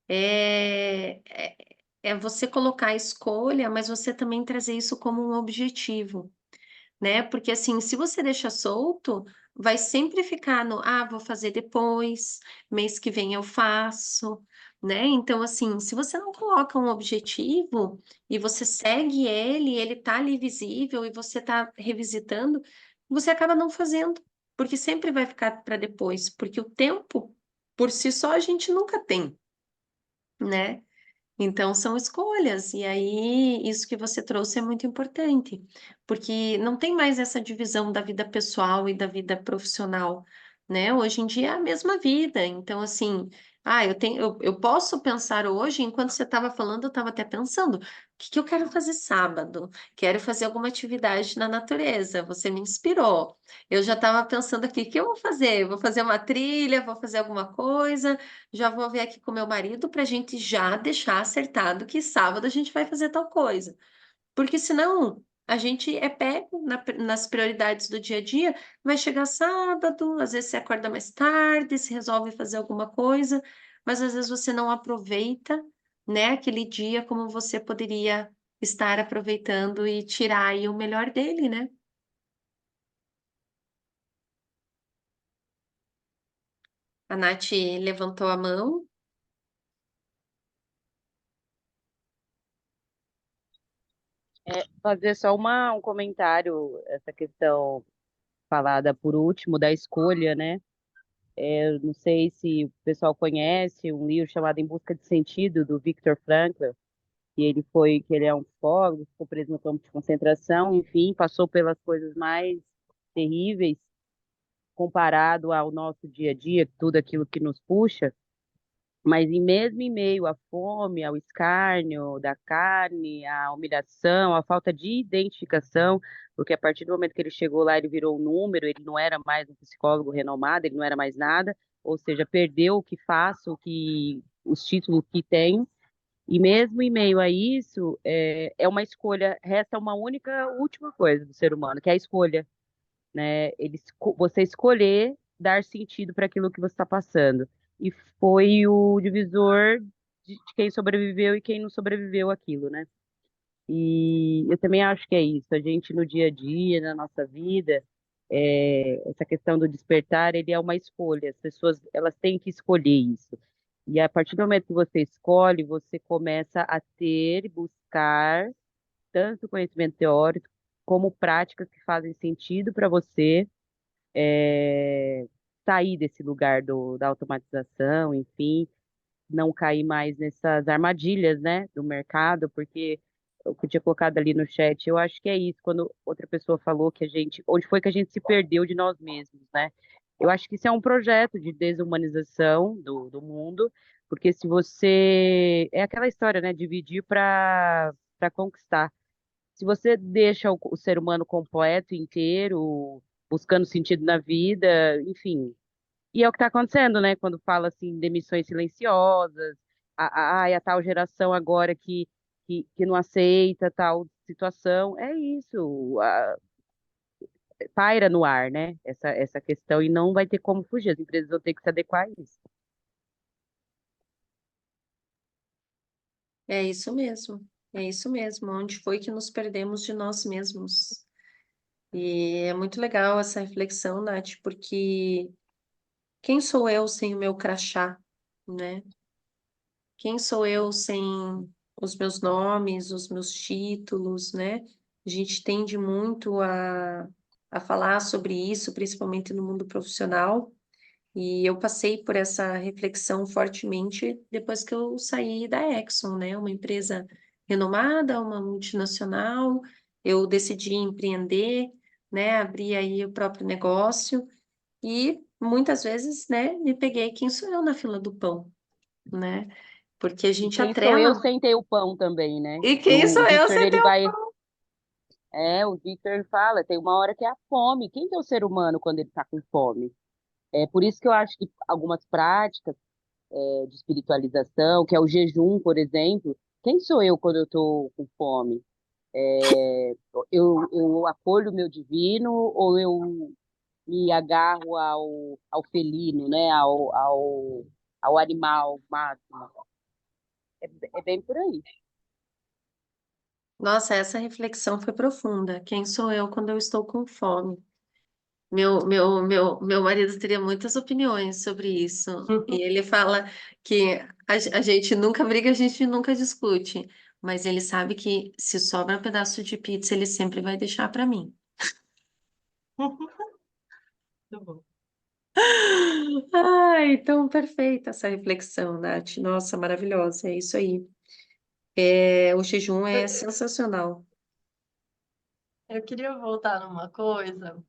É, é, é você colocar a escolha, mas você também trazer isso como um objetivo, né? Porque assim, se você deixa solto, vai sempre ficar no, vou fazer depois, mês que vem eu faço, né? Então, assim, se você não coloca um objetivo e você segue ele, ele tá ali visível e você tá revisitando, você acaba não fazendo, porque sempre vai ficar para depois, porque o tempo por si só a gente nunca tem, né? Então, são escolhas, e aí isso que você trouxe é muito importante, porque não tem mais essa divisão da vida pessoal e da vida profissional, né? Hoje em dia é a mesma vida, então, assim, eu posso pensar hoje, enquanto você estava falando, eu estava até pensando, o que que eu quero fazer sábado? Quero fazer alguma atividade na natureza, você me inspirou. Eu já estava pensando aqui, o que eu vou fazer? Vou fazer uma trilha, vou fazer alguma coisa. Já vou ver aqui com meu marido para a gente já deixar acertado que sábado a gente vai fazer tal coisa. Porque senão a gente é pego nas prioridades do dia a dia, vai chegar sábado, às vezes você acorda mais tarde, se resolve fazer alguma coisa, mas às vezes você não aproveita, né, aquele dia como você poderia estar aproveitando e tirar aí o melhor dele, né? A Nath levantou a mão. Fazer só um comentário, essa questão falada por último da escolha, né? Eu não sei se o pessoal conhece um livro chamado Em Busca de Sentido, do Viktor Frankl, que ele é um psicólogo, ficou preso no campo de concentração, enfim, passou pelas coisas mais terríveis comparado ao nosso dia a dia, tudo aquilo que nos puxa. Mas e mesmo em meio à fome, ao escárnio da carne, à humilhação, à falta de identificação, porque a partir do momento que ele chegou lá, ele virou um número, ele não era mais um psicólogo renomado, ele não era mais nada, ou seja, perdeu o que faço, os títulos que tenho. E mesmo em meio a isso, é uma escolha, resta uma única, última coisa do ser humano, que é a escolha, né? Você escolher dar sentido para aquilo que você está passando. E foi o divisor de quem sobreviveu e quem não sobreviveu àquilo, né? E eu também acho que é isso. A gente no dia a dia, na nossa vida, essa questão do despertar, ele é uma escolha. As pessoas, elas têm que escolher isso. E a partir do momento que você escolhe, você começa a ter, buscar tanto conhecimento teórico como práticas que fazem sentido para você sair desse lugar da automatização, enfim, não cair mais nessas armadilhas, né, do mercado, porque o que eu tinha colocado ali no chat, eu acho que é isso, quando outra pessoa falou que onde foi que a gente se perdeu de nós mesmos, né? Eu acho que isso é um projeto de desumanização do mundo, porque se você, é aquela história, né, dividir para conquistar. Se você deixa o ser humano completo, inteiro, buscando sentido na vida, enfim, e é o que está acontecendo, né? Quando fala assim, demissões silenciosas, a tal geração agora que não aceita tal situação. É isso, paira no ar, né? Essa questão, e não vai ter como fugir. As empresas vão ter que se adequar a isso. É isso mesmo. É isso mesmo. Onde foi que nos perdemos de nós mesmos? E é muito legal essa reflexão, Nath, porque quem sou eu sem o meu crachá, né? Quem sou eu sem os meus nomes, os meus títulos, né? A gente tende muito a falar sobre isso, principalmente no mundo profissional, e eu passei por essa reflexão fortemente depois que eu saí da Exxon, né? Uma empresa renomada, uma multinacional. Eu decidi empreender, né? Abrir aí o próprio negócio e muitas vezes, né? Me peguei quem sou eu na fila do pão, né? Porque a E gente quem sou eu atrela. sem ter o pão também, né? E Que quem o sou eu Victor, sem ter ele o vai. pão? O Victor fala, tem uma hora que é a fome. Quem que é o ser humano quando ele está com fome? É por isso que eu acho que algumas práticas de espiritualização, que é o jejum, por exemplo. Quem sou eu quando eu estou com fome? É, eu acolho o meu divino ou eu me agarro ao felino, né? Ao animal máximo? É bem por aí. Nossa, essa reflexão foi profunda. Quem sou eu quando eu estou com fome? Meu marido teria muitas opiniões sobre isso. E ele fala que a gente nunca briga, a gente nunca discute. Mas ele sabe que se sobra um pedaço de pizza, ele sempre vai deixar para mim. Muito bom. Ai, tão perfeita essa reflexão, Nath. Nossa, maravilhosa. É isso aí. O jejum é sensacional. Eu queria voltar numa coisa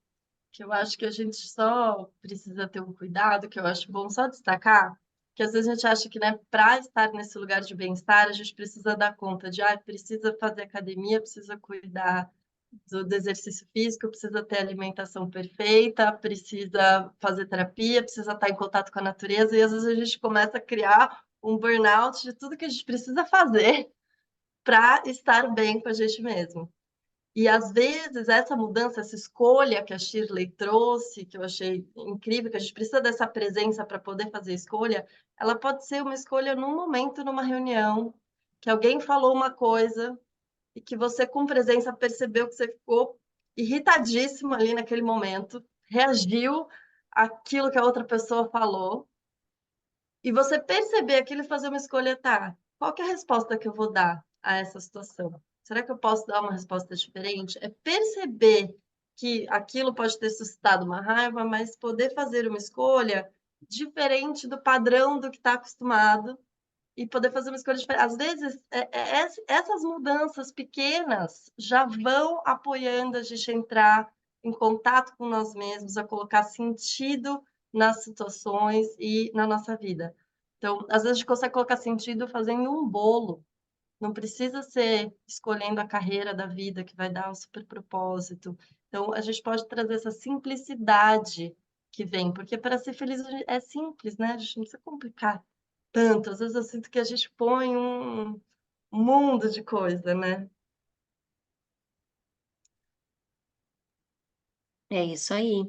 que eu acho que a gente só precisa ter um cuidado, que eu acho bom só destacar, que às vezes a gente acha que, né, para estar nesse lugar de bem-estar, a gente precisa dar conta de, precisa fazer academia, precisa cuidar do exercício físico, precisa ter alimentação perfeita, precisa fazer terapia, precisa estar em contato com a natureza, e às vezes a gente começa a criar um burnout de tudo que a gente precisa fazer para estar bem com a gente mesmo. E às vezes essa mudança, essa escolha que a Shirley trouxe, que eu achei incrível, que a gente precisa dessa presença para poder fazer escolha, ela pode ser uma escolha num momento, numa reunião, que alguém falou uma coisa e que você, com presença, percebeu que você ficou irritadíssimo ali naquele momento, reagiu àquilo que a outra pessoa falou, e você perceber aquilo e fazer uma escolha, tá? Qual que é a resposta que eu vou dar a essa situação? Será que eu posso dar uma resposta diferente? É perceber que aquilo pode ter suscitado uma raiva, mas poder fazer uma escolha diferente do padrão do que está acostumado e poder fazer uma escolha diferente. Às vezes, essas mudanças pequenas já vão apoiando a gente a entrar em contato com nós mesmos, a colocar sentido nas situações e na nossa vida. Então, às vezes a gente consegue colocar sentido fazendo um bolo. Não precisa ser escolhendo a carreira da vida que vai dar um super propósito. Então, a gente pode trazer essa simplicidade que vem, porque para ser feliz é simples, né? A gente não precisa complicar tanto. Às vezes eu sinto que a gente põe um mundo de coisa, né? É isso aí,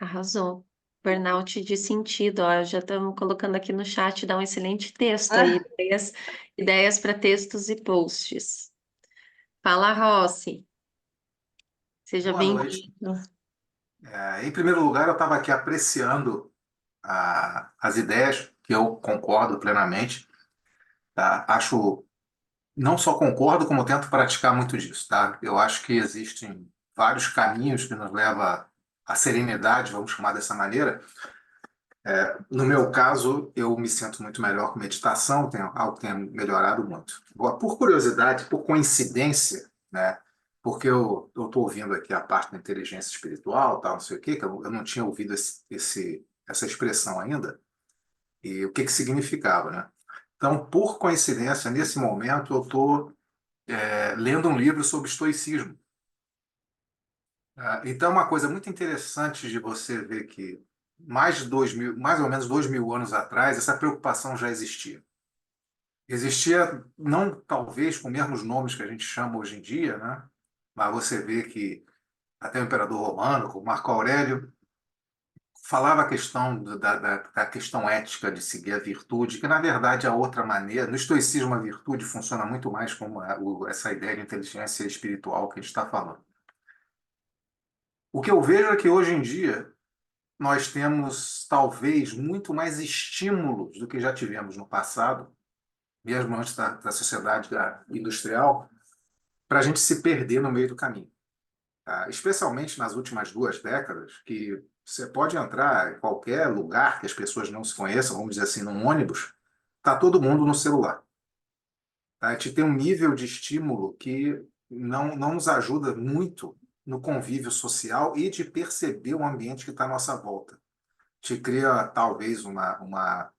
arrasou. Burnout de sentido, ó, já estamos colocando aqui no chat, dá um excelente texto aí, ideias para textos e posts. Fala, Rossi, seja Boa noite. bem-vindo. Em primeiro lugar, eu estava aqui apreciando as ideias, que eu concordo plenamente, tá? Acho, não só concordo, como tento praticar muito disso, tá? Eu acho que existem vários caminhos que nos levam à serenidade, vamos chamar dessa maneira. No meu caso, eu me sinto muito melhor com meditação, algo que tem melhorado muito. Por curiosidade, por coincidência, né? Porque eu estou ouvindo aqui a parte da inteligência espiritual, tal, não sei o quê, que eu não tinha ouvido essa expressão ainda, e o que que significava, né? Então, por coincidência, nesse momento, eu estou lendo um livro sobre estoicismo. Então, é uma coisa muito interessante de você ver que mais ou menos 2.000 anos atrás, essa preocupação já existia. Existia, não talvez com os mesmos nomes que a gente chama hoje em dia, né? Mas você vê que até o imperador romano, como Marco Aurélio, falava a questão da questão ética de seguir a virtude, que na verdade a outra maneira, no estoicismo a virtude funciona muito mais como essa ideia de inteligência espiritual que a gente está falando. O que eu vejo é que hoje em dia nós temos talvez muito mais estímulos do que já tivemos no passado, mesmo antes da sociedade industrial, para a gente se perder no meio do caminho. Tá? Especialmente nas últimas 2 décadas, que você pode entrar em qualquer lugar que as pessoas não se conheçam, vamos dizer assim, num ônibus, está todo mundo no celular. Tá? A gente tem um nível de estímulo que não nos ajuda muito no convívio social e de perceber o ambiente que está à nossa volta. Te cria talvez uma,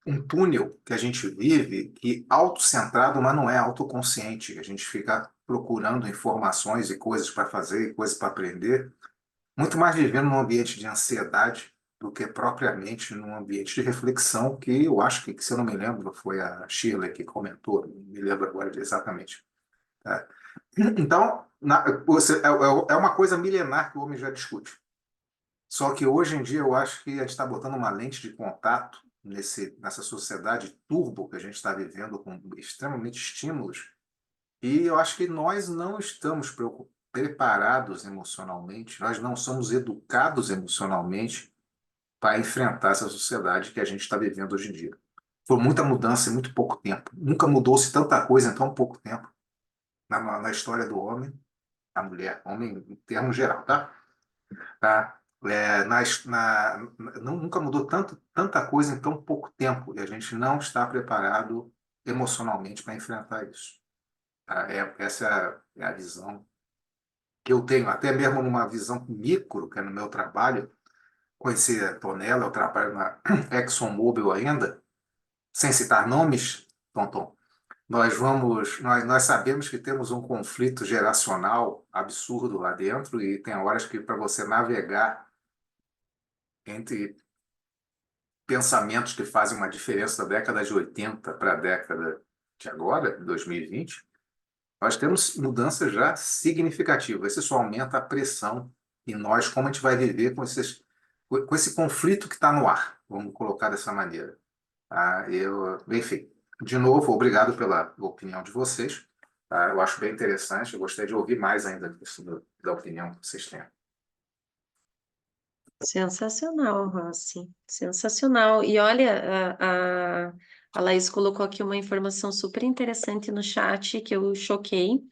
um túnel que a gente vive que autocentrado, mas não é autoconsciente. A gente fica procurando informações e coisas para fazer, coisas para aprender, muito mais vivendo num ambiente de ansiedade do que propriamente num ambiente de reflexão, que eu acho que, se eu não me lembro, foi a Shirley que comentou, não me lembro agora exatamente. Tá? Então, é uma coisa milenar que o homem já discute. Só que hoje em dia eu acho que a gente está botando uma lente de contato nessa sociedade turbo que a gente está vivendo, com extremamente estímulos, e eu acho que nós não estamos preparados emocionalmente, nós não somos educados emocionalmente para enfrentar essa sociedade que a gente está vivendo hoje em dia. Foi muita mudança em muito pouco tempo. Nunca mudou-se tanta coisa em tão pouco tempo na história do homem, da mulher, homem em termos geral, tá? Tá? Nunca mudou tanta coisa em tão pouco tempo e a gente não está preparado emocionalmente para enfrentar isso. Tá? Essa é a visão que eu tenho, até mesmo numa visão micro, que é no meu trabalho. Conheci a Tonela, eu trabalho na ExxonMobil ainda, sem citar nomes, Tonton. Nós sabemos que temos um conflito geracional absurdo lá dentro e tem horas que para você navegar entre pensamentos que fazem uma diferença da década de 80 para a década de agora, 2020, Nós temos mudanças já significativas. Isso só aumenta a pressão em nós, como a gente vai viver com esse conflito que está no ar, vamos colocar dessa maneira. Tá? Enfim, de novo, obrigado pela opinião de vocês. Tá? Eu acho bem interessante, eu gostaria de ouvir mais ainda da opinião que vocês têm. Sensacional, Rossi. Sensacional. E olha, a Laís colocou aqui uma informação super interessante no chat que eu choquei,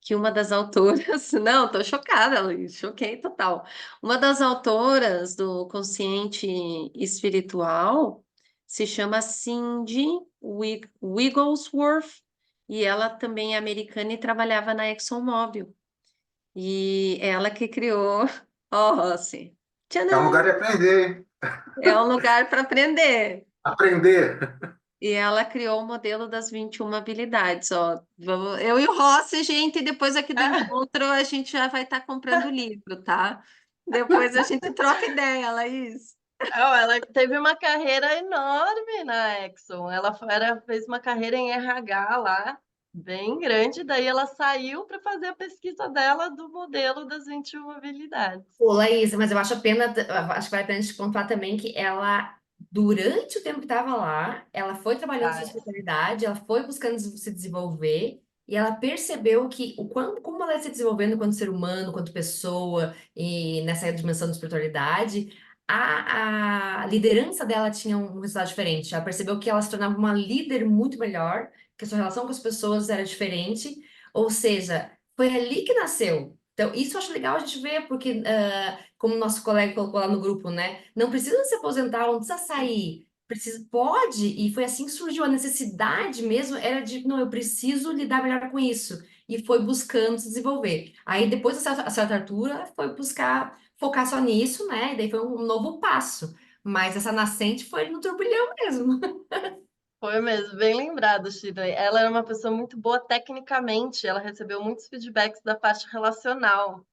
que uma das autoras, não, tô chocada, Laís, choquei total. Uma das autoras do Consciente Espiritual se chama Cindy Wigglesworth, e ela também é americana e trabalhava na ExxonMobil. E ela que criou, ó, Rossi. É um lugar Tcharam! de aprender, hein? É um lugar para aprender. Aprender. E ela criou o modelo das 21 habilidades. Ó, eu e o Rossi, gente, depois aqui do encontro, a gente já vai estar comprando o livro, tá? Depois a gente troca ideia, Laís. Não, ela teve uma carreira enorme na Exxon. Fez uma carreira em RH lá, bem grande. Daí ela saiu para fazer a pesquisa dela do modelo das 21 habilidades. Pô, Laís, mas eu acho acho que vale a pena te contar também que ela, durante o tempo que estava lá, ela foi trabalhando sua Tá? especialidade, ela foi buscando se desenvolver, e ela percebeu que como ela ia se desenvolvendo quanto ser humano, quanto pessoa, e nessa dimensão de espiritualidade, a liderança dela tinha um resultado diferente. Ela percebeu que ela se tornava uma líder muito melhor, que a sua relação com as pessoas era diferente, ou seja, foi ali que nasceu. Então, isso eu acho legal a gente ver, porque, como o nosso colega colocou lá no grupo, né? Não precisa se aposentar, não precisa sair. Pode, e foi assim que surgiu a necessidade mesmo, era de, não, eu preciso lidar melhor com isso. E foi buscando se desenvolver. Aí, depois a certa altura, foi buscar focar só nisso, né? E daí foi um novo passo. Mas essa nascente foi no turbilhão mesmo. Foi mesmo, bem lembrado, Shirley. Ela era uma pessoa muito boa tecnicamente, ela recebeu muitos feedbacks da parte relacional.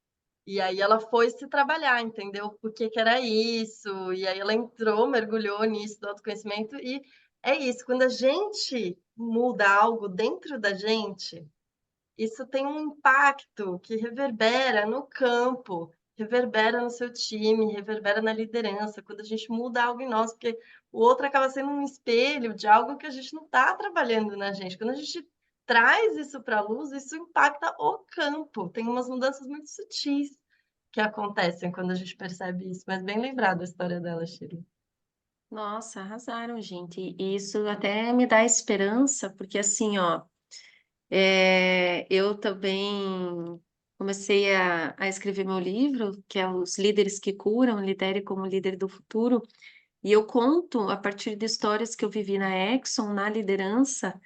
E aí ela foi se trabalhar, entendeu? Por que que era isso? E aí ela entrou, mergulhou nisso do autoconhecimento e é isso, quando a gente muda algo dentro da gente, isso tem um impacto que reverbera no campo, reverbera no seu time, reverbera na liderança, quando a gente muda algo em nós, porque o outro acaba sendo um espelho de algo que a gente não está trabalhando na gente. Quando a gente traz isso para a luz, isso impacta o campo. Tem umas mudanças muito sutis que acontecem quando a gente percebe isso. Mas bem lembrada a história dela, Shirley. Nossa, arrasaram, gente. E isso até me dá esperança, porque assim, ó, eu também comecei a escrever meu livro, que é Os Líderes que Curam, Lidere como Líder do Futuro, e eu conto a partir de histórias que eu vivi na Exxon, na liderança,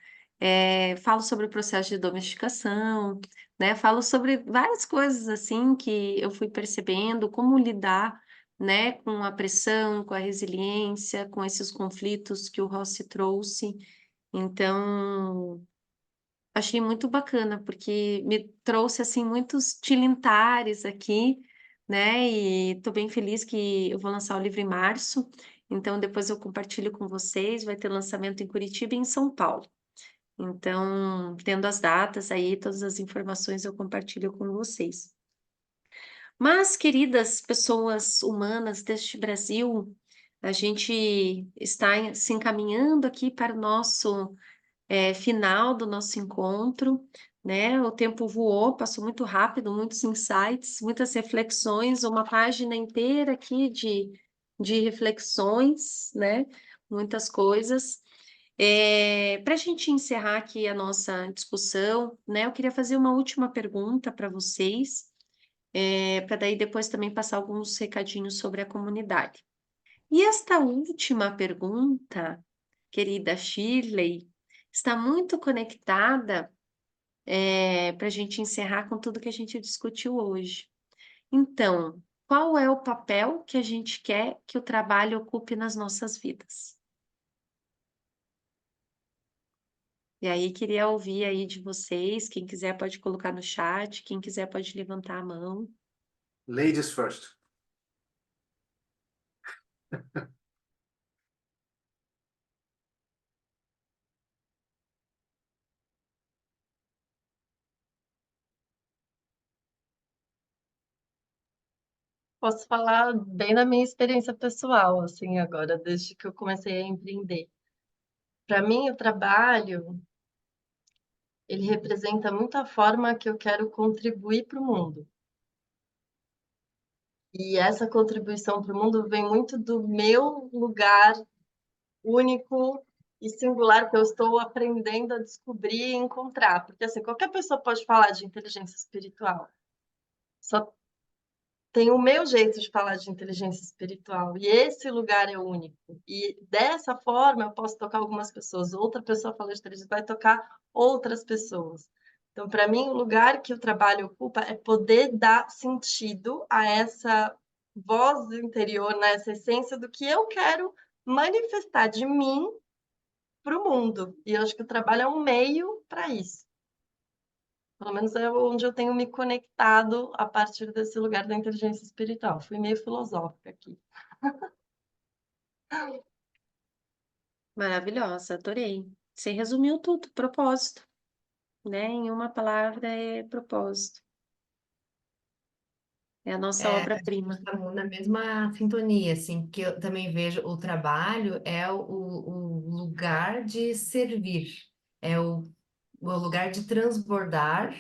falo sobre o processo de domesticação, né? Falo sobre várias coisas assim que eu fui percebendo, como lidar, né, com a pressão, com a resiliência, com esses conflitos que o Rossi trouxe. Então, achei muito bacana, porque me trouxe, assim, muitos tilintares aqui, né? E estou bem feliz que eu vou lançar o livro em março, então depois eu compartilho com vocês, vai ter lançamento em Curitiba e em São Paulo. Então, tendo as datas aí, todas as informações eu compartilho com vocês. Mas, queridas pessoas humanas deste Brasil, a gente está se encaminhando aqui para o nosso final do nosso encontro, né? O tempo voou, passou muito rápido, muitos insights, muitas reflexões, uma página inteira aqui de reflexões, né? Muitas coisas. Para a gente encerrar aqui a nossa discussão, né? Eu queria fazer uma última pergunta para vocês, para daí depois também passar alguns recadinhos sobre a comunidade. E esta última pergunta, querida Shirley, está muito conectada, para a gente encerrar com tudo que a gente discutiu hoje. Então, qual é o papel que a gente quer que o trabalho ocupe nas nossas vidas? E aí, queria ouvir aí de vocês, quem quiser pode colocar no chat, quem quiser pode levantar a mão. Ladies first. Posso falar bem da minha experiência pessoal, assim, agora, desde que eu comecei a empreender. Para mim, o trabalho, ele representa muito a forma que eu quero contribuir para o mundo. E essa contribuição para o mundo vem muito do meu lugar único e singular que eu estou aprendendo a descobrir e encontrar. Porque, assim, qualquer pessoa pode falar de inteligência espiritual. Só tem o meu jeito de falar de inteligência espiritual. E esse lugar é único. E dessa forma eu posso tocar algumas pessoas. Outra pessoa fala de inteligência, vai tocar outras pessoas. Então, para mim, o lugar que o trabalho ocupa é poder dar sentido a essa voz interior, né? Essa essência do que eu quero manifestar de mim para o mundo. E eu acho que o trabalho é um meio para isso. Pelo menos é onde eu tenho me conectado a partir desse lugar da inteligência espiritual. Fui meio filosófica aqui. Maravilhosa, adorei. Você resumiu tudo, propósito, né? Em uma palavra é propósito. É a nossa obra-prima. Estamos na mesma sintonia, assim, porque eu também vejo o trabalho é o lugar de servir, é o lugar de transbordar.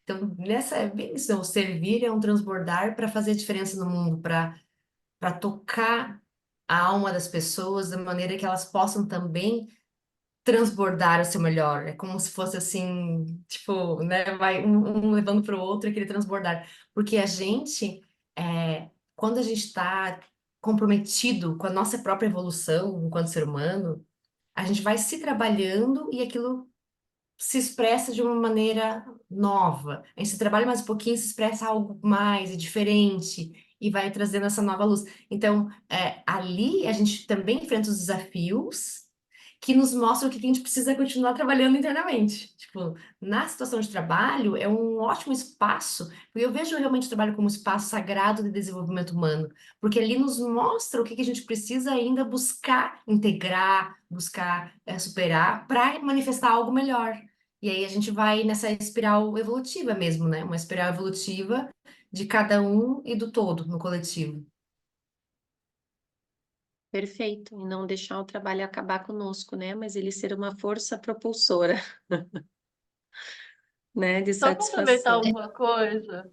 Então, nessa é bem isso, o servir é um transbordar para fazer diferença no mundo, para tocar a alma das pessoas da maneira que elas possam também transbordar o seu melhor. É como se fosse assim, tipo, né, vai um levando para o outro aquele transbordar. Porque a gente, quando a gente está comprometido com a nossa própria evolução enquanto ser humano, a gente vai se trabalhando e aquilo se expressa de uma maneira nova. A gente se trabalha mais um pouquinho, se expressa algo mais e diferente e vai trazendo essa nova luz. Então, ali a gente também enfrenta os desafios que nos mostram que a gente precisa continuar trabalhando internamente. Tipo, na situação de trabalho, é um ótimo espaço, porque eu vejo realmente o trabalho como um espaço sagrado de desenvolvimento humano, porque ali nos mostra o que a gente precisa ainda buscar integrar, buscar superar, para manifestar algo melhor. E aí a gente vai nessa espiral evolutiva mesmo, né? Uma espiral evolutiva de cada um e do todo no coletivo. Perfeito. E não deixar o trabalho acabar conosco, né? Mas ele ser uma força propulsora, né? De Só complementar satisfação. uma coisa,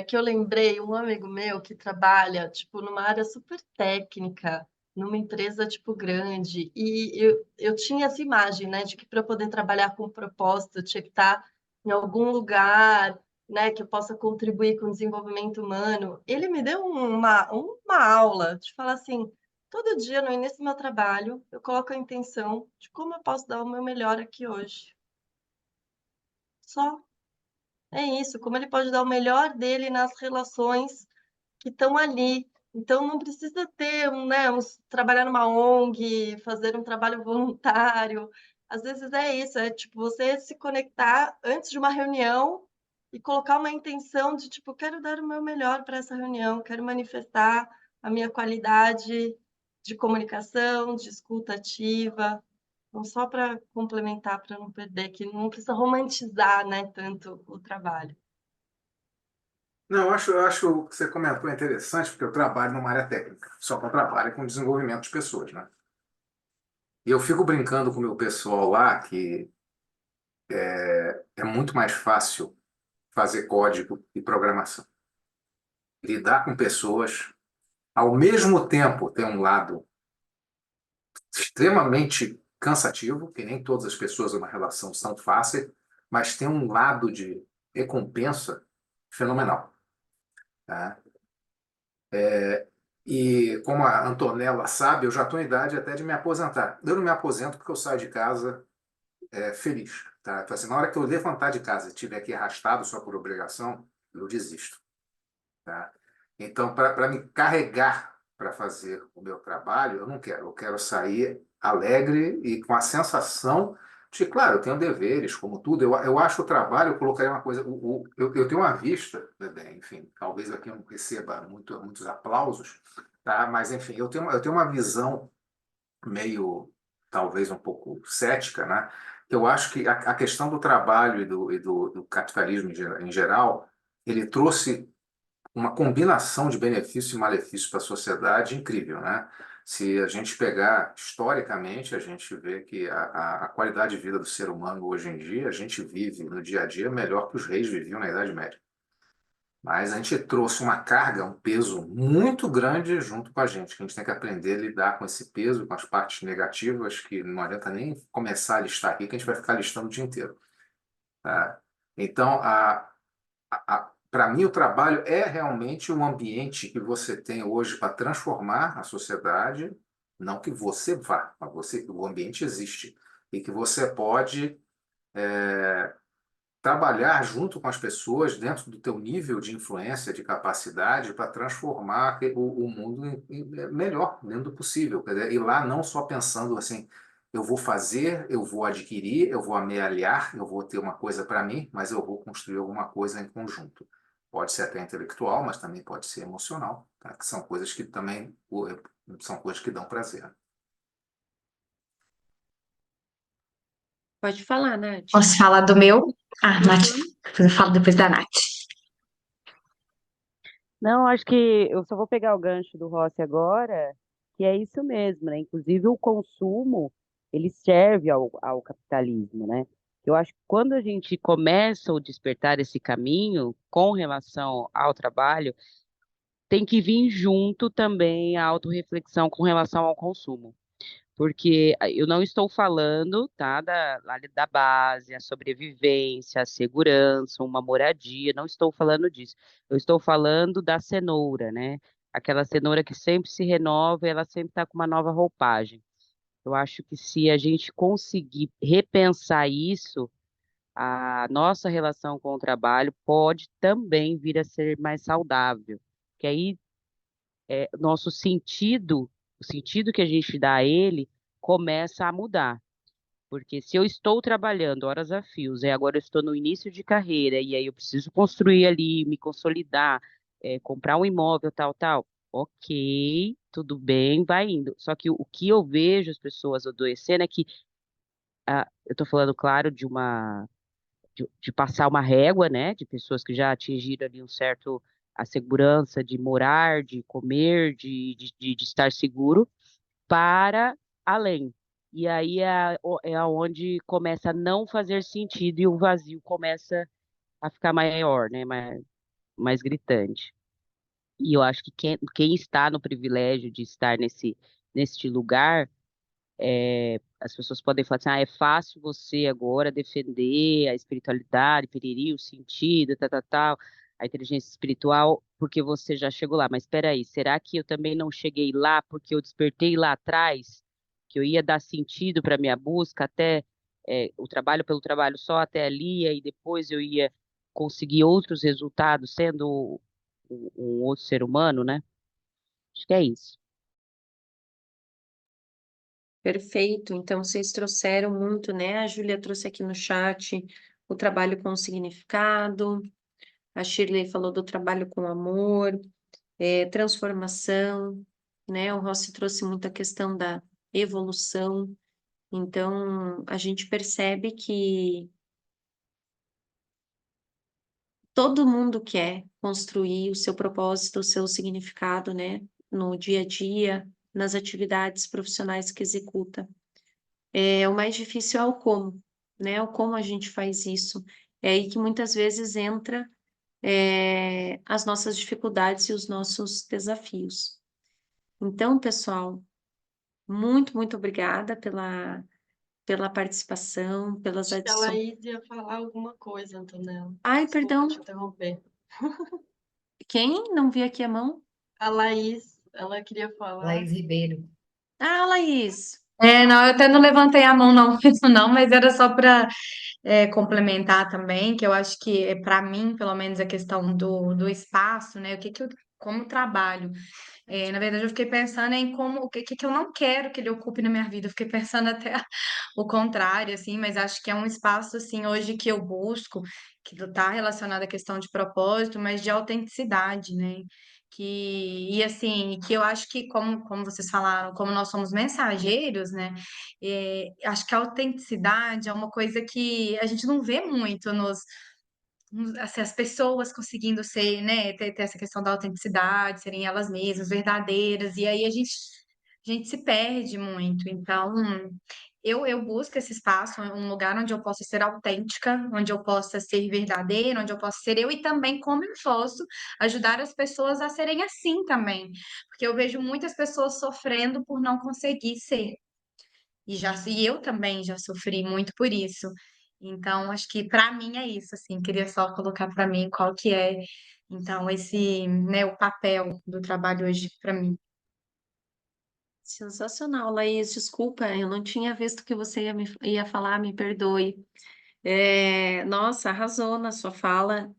que eu lembrei, um amigo meu que trabalha, tipo, numa área super técnica, numa empresa, tipo, grande, e eu tinha essa imagem, né, de que para poder trabalhar com propósito, eu tinha que estar em algum lugar, né, que eu possa contribuir com o desenvolvimento humano. Ele me deu uma aula de falar assim, todo dia, no início do meu trabalho, eu coloco a intenção de como eu posso dar o meu melhor aqui hoje. Só. É isso, como ele pode dar o melhor dele nas relações que estão ali. Então, não precisa ter, né, trabalhar numa ONG, fazer um trabalho voluntário. Às vezes é isso, é tipo você se conectar antes de uma reunião e colocar uma intenção de tipo, quero dar o meu melhor para essa reunião, quero manifestar a minha qualidade de comunicação, de escuta ativa. Então, só para complementar, para não perder, que não precisa romantizar, né, tanto o trabalho. Não, eu acho o que você comentou interessante, porque eu trabalho numa área técnica, só que eu trabalho com desenvolvimento de pessoas, né? E eu fico brincando com o meu pessoal lá que é muito mais fácil fazer código e programação. Lidar com pessoas, ao mesmo tempo, tem um lado extremamente cansativo, que nem todas as pessoas numa relação são fáceis, mas tem um lado de recompensa fenomenal, tá? E como a Antonella sabe, eu já estou em idade até de me aposentar. Eu não me aposento porque eu saio de casa feliz, tá? Então, assim, na hora que eu levantar de casa e estiver aqui arrastado só por obrigação, eu desisto, tá? Então, para me carregar para fazer o meu trabalho, eu não quero. Eu quero sair alegre e com a sensação de, claro, eu tenho deveres, como tudo. Eu acho o trabalho, eu colocaria uma coisa. Eu tenho uma vista, bem, enfim, talvez aqui eu não receba muitos aplausos, tá? Mas, enfim, eu tenho uma visão meio, talvez um pouco cética, né? Eu acho que a questão do trabalho e do capitalismo em geral, ele trouxe uma combinação de benefícios e malefícios para a sociedade incrível, né? Se a gente pegar historicamente, a gente vê que a qualidade de vida do ser humano hoje em dia, a gente vive no dia a dia melhor que os reis viviam na Idade Média. Mas a gente trouxe uma carga, um peso muito grande junto com a gente, que a gente tem que aprender a lidar com esse peso, com as partes negativas, que não adianta nem começar a listar aqui, que a gente vai ficar listando o dia inteiro. Tá? Então, para mim, o trabalho é realmente um ambiente que você tem hoje para transformar a sociedade, não que você vá, mas o ambiente existe, e que você pode trabalhar junto com as pessoas dentro do teu nível de influência, de capacidade, para transformar o mundo melhor, dentro do possível. Quer dizer, e lá não só pensando assim, eu vou fazer, eu vou adquirir, eu vou amealhar, eu vou ter uma coisa para mim, mas eu vou construir alguma coisa em conjunto. Pode ser até intelectual, mas também pode ser emocional, tá? Que são coisas que também são coisas que dão prazer. Pode falar, Nath. Posso falar do meu? Ah, Nath, Uhum. eu falo depois da Nath. Não, acho que eu só vou pegar o gancho do Rossi agora, que é isso mesmo, né? Inclusive o consumo, ele serve ao capitalismo, né? Eu acho que quando a gente começa a despertar esse caminho com relação ao trabalho, tem que vir junto também a autorreflexão com relação ao consumo. Porque eu não estou falando, tá, da base, a sobrevivência, a segurança, uma moradia, não estou falando disso. Eu estou falando da cenoura, né? Aquela cenoura que sempre se renova, e ela sempre está com uma nova roupagem. Eu acho que se a gente conseguir repensar isso, a nossa relação com o trabalho pode também vir a ser mais saudável. Que aí nosso sentido, o sentido que a gente dá a ele, começa a mudar. Porque se eu estou trabalhando horas a fios, e agora eu estou no início de carreira, e aí eu preciso construir ali, me consolidar, comprar um imóvel, tal, tal, ok, tudo bem, vai indo. Só que o que eu vejo as pessoas adoecendo é que, eu estou falando, claro, de passar uma régua, né, de pessoas que já atingiram ali um certo, a segurança de morar, de comer, de estar seguro, para além. E aí é onde começa a não fazer sentido e o vazio começa a ficar maior, né, mais gritante. E eu acho que quem está no privilégio de estar nesse lugar, as pessoas podem falar assim, é fácil você agora defender a espiritualidade, piriri, o sentido, tal, a inteligência espiritual, porque você já chegou lá. Mas espera aí, será que eu também não cheguei lá porque eu despertei lá atrás, que eu ia dar sentido para minha busca até o trabalho pelo trabalho só até ali, e depois eu ia conseguir outros resultados sendo um outro ser humano, né? Acho que é isso. Perfeito. Então, vocês trouxeram muito, né? A Júlia trouxe aqui no chat o trabalho com significado, a Shirley falou do trabalho com amor, transformação, né? O Rossi trouxe muito a questão da evolução. Então, a gente percebe que todo mundo quer construir o seu propósito, o seu significado, né? No dia a dia, nas atividades profissionais que executa. O mais difícil é o como, né? O como a gente faz isso. É aí que muitas vezes entra as nossas dificuldades e os nossos desafios. Então, pessoal, muito, muito obrigada pela participação, pelas Acho que a adições. Laís ia falar alguma coisa, Antonella. Ai, Desculpa perdão, te interromper. quem? Não vi aqui a mão? A Laís, ela queria falar. Laís Ribeiro. Ah, Laís. Não, eu até não levantei a mão, não, não, mas era só para complementar também, que eu acho que, para mim, pelo menos, a questão do espaço, né? Como trabalho. Na verdade, eu fiquei pensando em o que eu não quero que ele ocupe na minha vida. Eu fiquei pensando até o contrário, assim, mas acho que é um espaço, assim, hoje que eu busco, que está relacionado à questão de propósito, mas de autenticidade, né? E assim, que eu acho que, como vocês falaram, como nós somos mensageiros, né? Acho que a autenticidade é uma coisa que a gente não vê muito assim, as pessoas conseguindo ser, né, ter essa questão da autenticidade, serem elas mesmas, verdadeiras, e aí a gente se perde muito. Então, eu busco esse espaço, um lugar onde eu possa ser autêntica, onde eu possa ser verdadeira, onde eu possa ser eu, e também como eu posso ajudar as pessoas a serem assim também, porque eu vejo muitas pessoas sofrendo por não conseguir ser. E eu também já sofri muito por isso. Então, acho que para mim é isso, assim, queria só colocar para mim qual que é, então, esse, né, o papel do trabalho hoje para mim. Sensacional, Laís. Desculpa, eu não tinha visto que você ia falar, me perdoe. Nossa, arrasou na sua fala.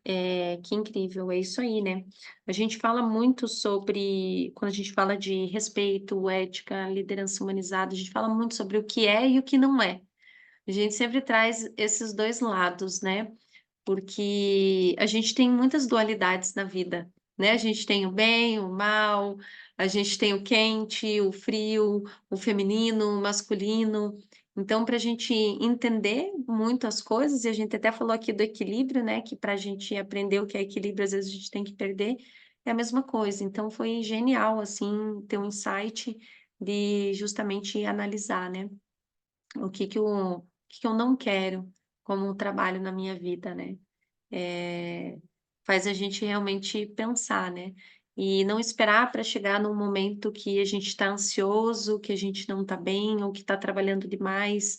Que incrível, é isso aí, né? A gente fala muito sobre, quando a gente fala de respeito, ética, liderança humanizada, a gente fala muito sobre o que é e o que não é. A gente sempre traz esses dois lados, né? Porque a gente tem muitas dualidades na vida, né? A gente tem o bem, o mal, a gente tem o quente, o frio, o feminino, o masculino. Então, para a gente entender muito as coisas, e a gente até falou aqui do equilíbrio, né? Que para a gente aprender o que é equilíbrio, às vezes a gente tem que perder, é a mesma coisa. Então, foi genial, assim, ter um insight de justamente analisar, né? O que que eu não quero como trabalho na minha vida, né? É, faz a gente realmente pensar, né? E não esperar para chegar num momento que a gente está ansioso, que a gente não está bem, ou que está trabalhando demais,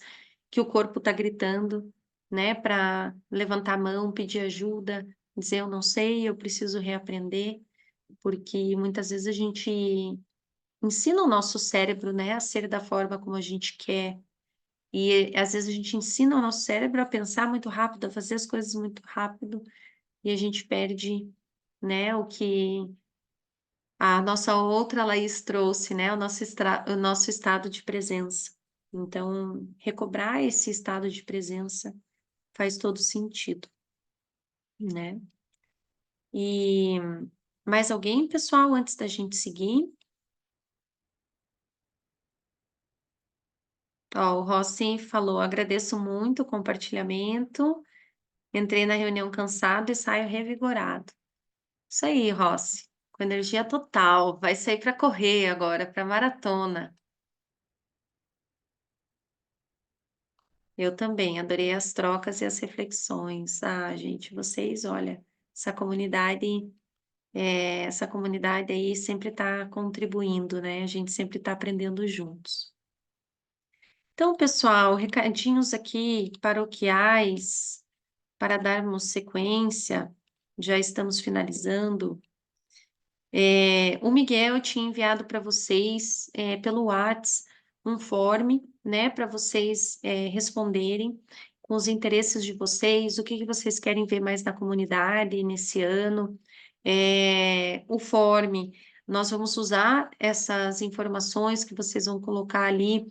que o corpo está gritando, né? Para levantar a mão, pedir ajuda, dizer eu não sei, eu preciso reaprender, porque muitas vezes a gente ensina o nosso cérebro, né, a ser da forma como a gente quer. E às vezes a gente ensina o nosso cérebro a pensar muito rápido, a fazer as coisas muito rápido, e a gente perde, né, o que a nossa outra Laís trouxe, né, o nosso estado de presença. Então, recobrar esse estado de presença faz todo sentido, né? E mais alguém, pessoal, antes da gente seguir? Ó, o Rossi falou, agradeço muito o compartilhamento. Entrei na reunião cansado e saio revigorado. Isso aí, Rossi, com energia total. Vai sair para correr agora, para maratona. Eu também adorei as trocas e as reflexões. Ah, gente, vocês, olha, essa comunidade, essa comunidade aí sempre está contribuindo, né? A gente sempre está aprendendo juntos. Então, pessoal, recadinhos aqui paroquiais para darmos sequência. Já estamos finalizando. O Miguel tinha enviado para vocês pelo WhatsApp um form, né, para vocês responderem com os interesses de vocês, o que que vocês querem ver mais na comunidade nesse ano. O form, nós vamos usar essas informações que vocês vão colocar ali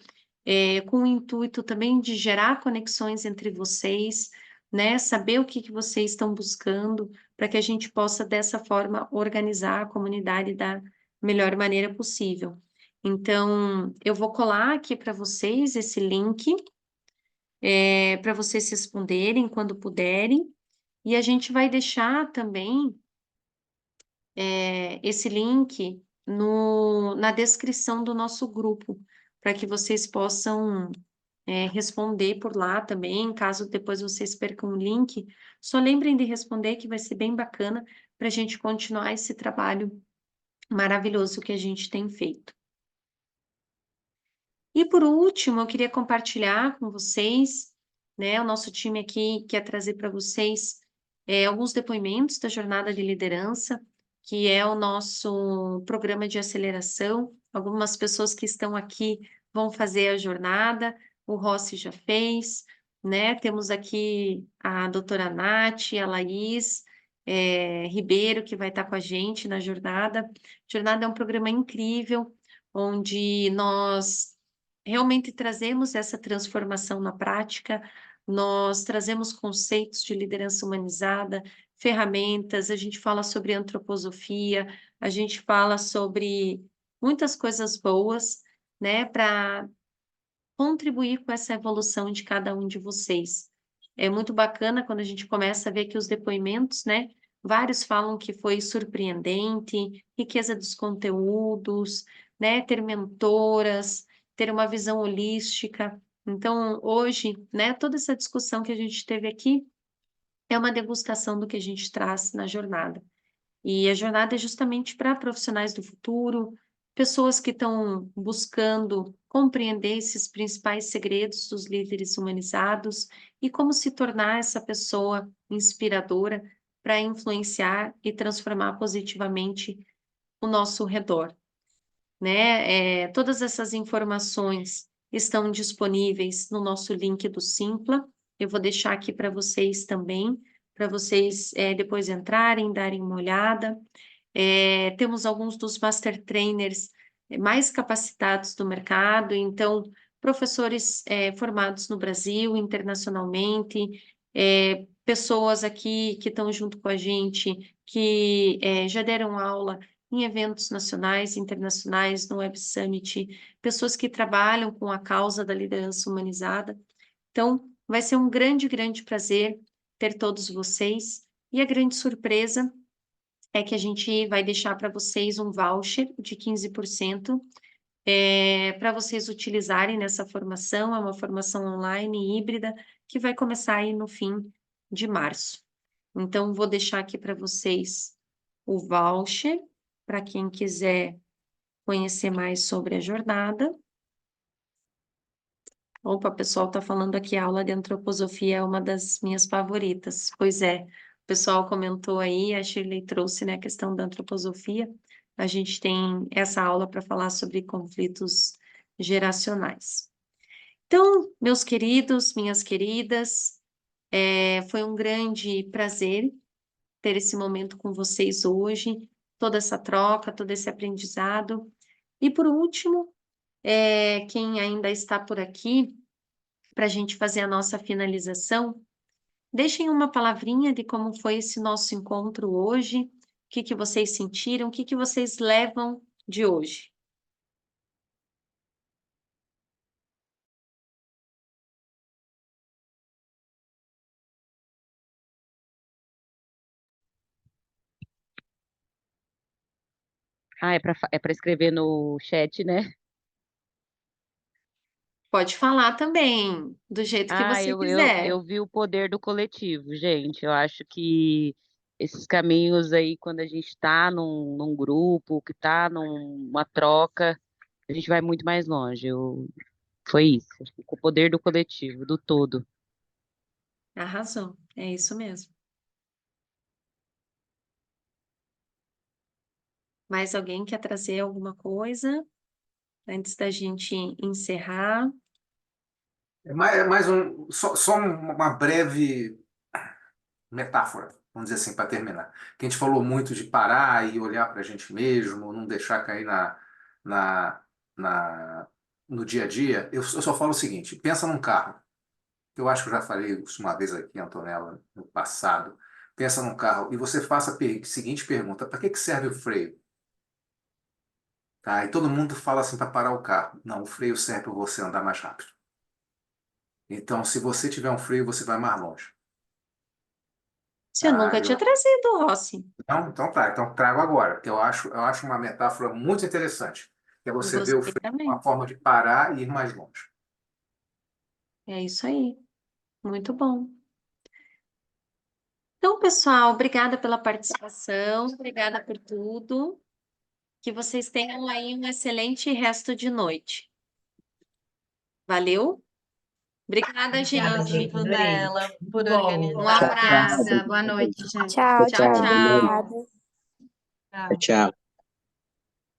com o intuito também de gerar conexões entre vocês, né, saber o que que vocês estão buscando para que a gente possa, dessa forma, organizar a comunidade da melhor maneira possível. Então, eu vou colar aqui para vocês esse link, para vocês responderem quando puderem, e a gente vai deixar também esse link na descrição do nosso grupo, para que vocês possam responder por lá também, caso depois vocês percam o link, só lembrem de responder que vai ser bem bacana para a gente continuar esse trabalho maravilhoso que a gente tem feito. E por último, eu queria compartilhar com vocês, né, o nosso time aqui quer trazer para vocês alguns depoimentos da jornada de liderança, que é o nosso programa de aceleração. Algumas pessoas que estão aqui vão fazer a jornada, o Rossi já fez, né? Temos aqui a doutora Nath, a Laís Ribeiro, que vai estar com a gente na jornada. Jornada é um programa incrível, onde nós realmente trazemos essa transformação na prática, nós trazemos conceitos de liderança humanizada, ferramentas, a gente fala sobre antroposofia, a gente fala sobre muitas coisas boas, né, para contribuir com essa evolução de cada um de vocês. é muito bacana quando a gente começa a ver que os depoimentos, né? Vários falam que foi surpreendente, riqueza dos conteúdos, né? Ter mentoras, ter uma visão holística. Então, hoje, né? Toda essa discussão que a gente teve aqui é uma degustação do que a gente traz na jornada. E a jornada é justamente para profissionais do futuro, pessoas que estão buscando compreender esses principais segredos dos líderes humanizados e como se tornar essa pessoa inspiradora para influenciar e transformar positivamente o nosso redor, né? Todas essas informações estão disponíveis no nosso link do Simpla. Eu vou deixar aqui para vocês também, para vocês depois entrarem, darem uma olhada. Temos alguns dos Master Trainers mais capacitados do mercado, então, professores formados no Brasil, internacionalmente, pessoas aqui que estão junto com a gente, que já deram aula em eventos nacionais e internacionais, no Web Summit, pessoas que trabalham com a causa da liderança humanizada. Então, vai ser um grande, grande prazer ter todos vocês. E a grande surpresa é que a gente vai deixar para vocês um voucher de 15% para vocês utilizarem nessa formação. É uma formação online híbrida que vai começar aí no fim de março. Então, vou deixar aqui para vocês o voucher para quem quiser conhecer mais sobre a jornada. Opa, o pessoal está falando aqui, a aula de antroposofia é uma das minhas favoritas. Pois é, o pessoal comentou aí, a Shirley trouxe, né, a questão da antroposofia. A gente tem essa aula para falar sobre conflitos geracionais. Então, meus queridos, minhas queridas, foi um grande prazer ter esse momento com vocês hoje, toda essa troca, todo esse aprendizado. E por último, quem ainda está por aqui, para a gente fazer a nossa finalização, deixem uma palavrinha de como foi esse nosso encontro hoje, o que que vocês sentiram, o que que vocês levam de hoje. Ah, é para escrever no chat, né? Pode falar também, do jeito que Ah, você quiser. eu vi o poder do coletivo, gente. Eu acho que esses caminhos aí, quando a gente está num grupo, que está numa troca, a gente vai muito mais longe. Foi isso, o poder do coletivo, do todo. Arrasou, é isso mesmo. Mais alguém quer trazer alguma coisa antes da gente encerrar? Só uma breve metáfora, vamos dizer assim, para terminar. Que a gente falou muito de parar e olhar para a gente mesmo, não deixar cair na, na, no dia a dia. Eu só falo o seguinte: pensa num carro. Eu acho que eu já falei isso uma vez aqui, Antonella, no passado. Pensa num carro e você faça a seguinte pergunta: para que serve o freio? Tá? E todo mundo fala assim para parar o carro. Não, o freio serve para você andar mais rápido. Então, se você tiver um freio, você vai mais longe. Você Tá? nunca tinha trazido, Rossi. Então tá, então trago agora, porque eu acho uma metáfora muito interessante, que é você ver o Gostei freio como também. uma forma de parar e ir mais longe. É isso aí. Muito bom. Então, pessoal, obrigada pela participação, obrigada por tudo. Que vocês tenham aí um excelente resto de noite. Valeu? Obrigada, Obrigada, gente. gente. Adorei. Antonella, Muito por bom. Um organizar. abraço. Obrigada, boa noite, gente. Tchau, Tchau, tchau. tchau. Obrigada. Tchau. Tchau.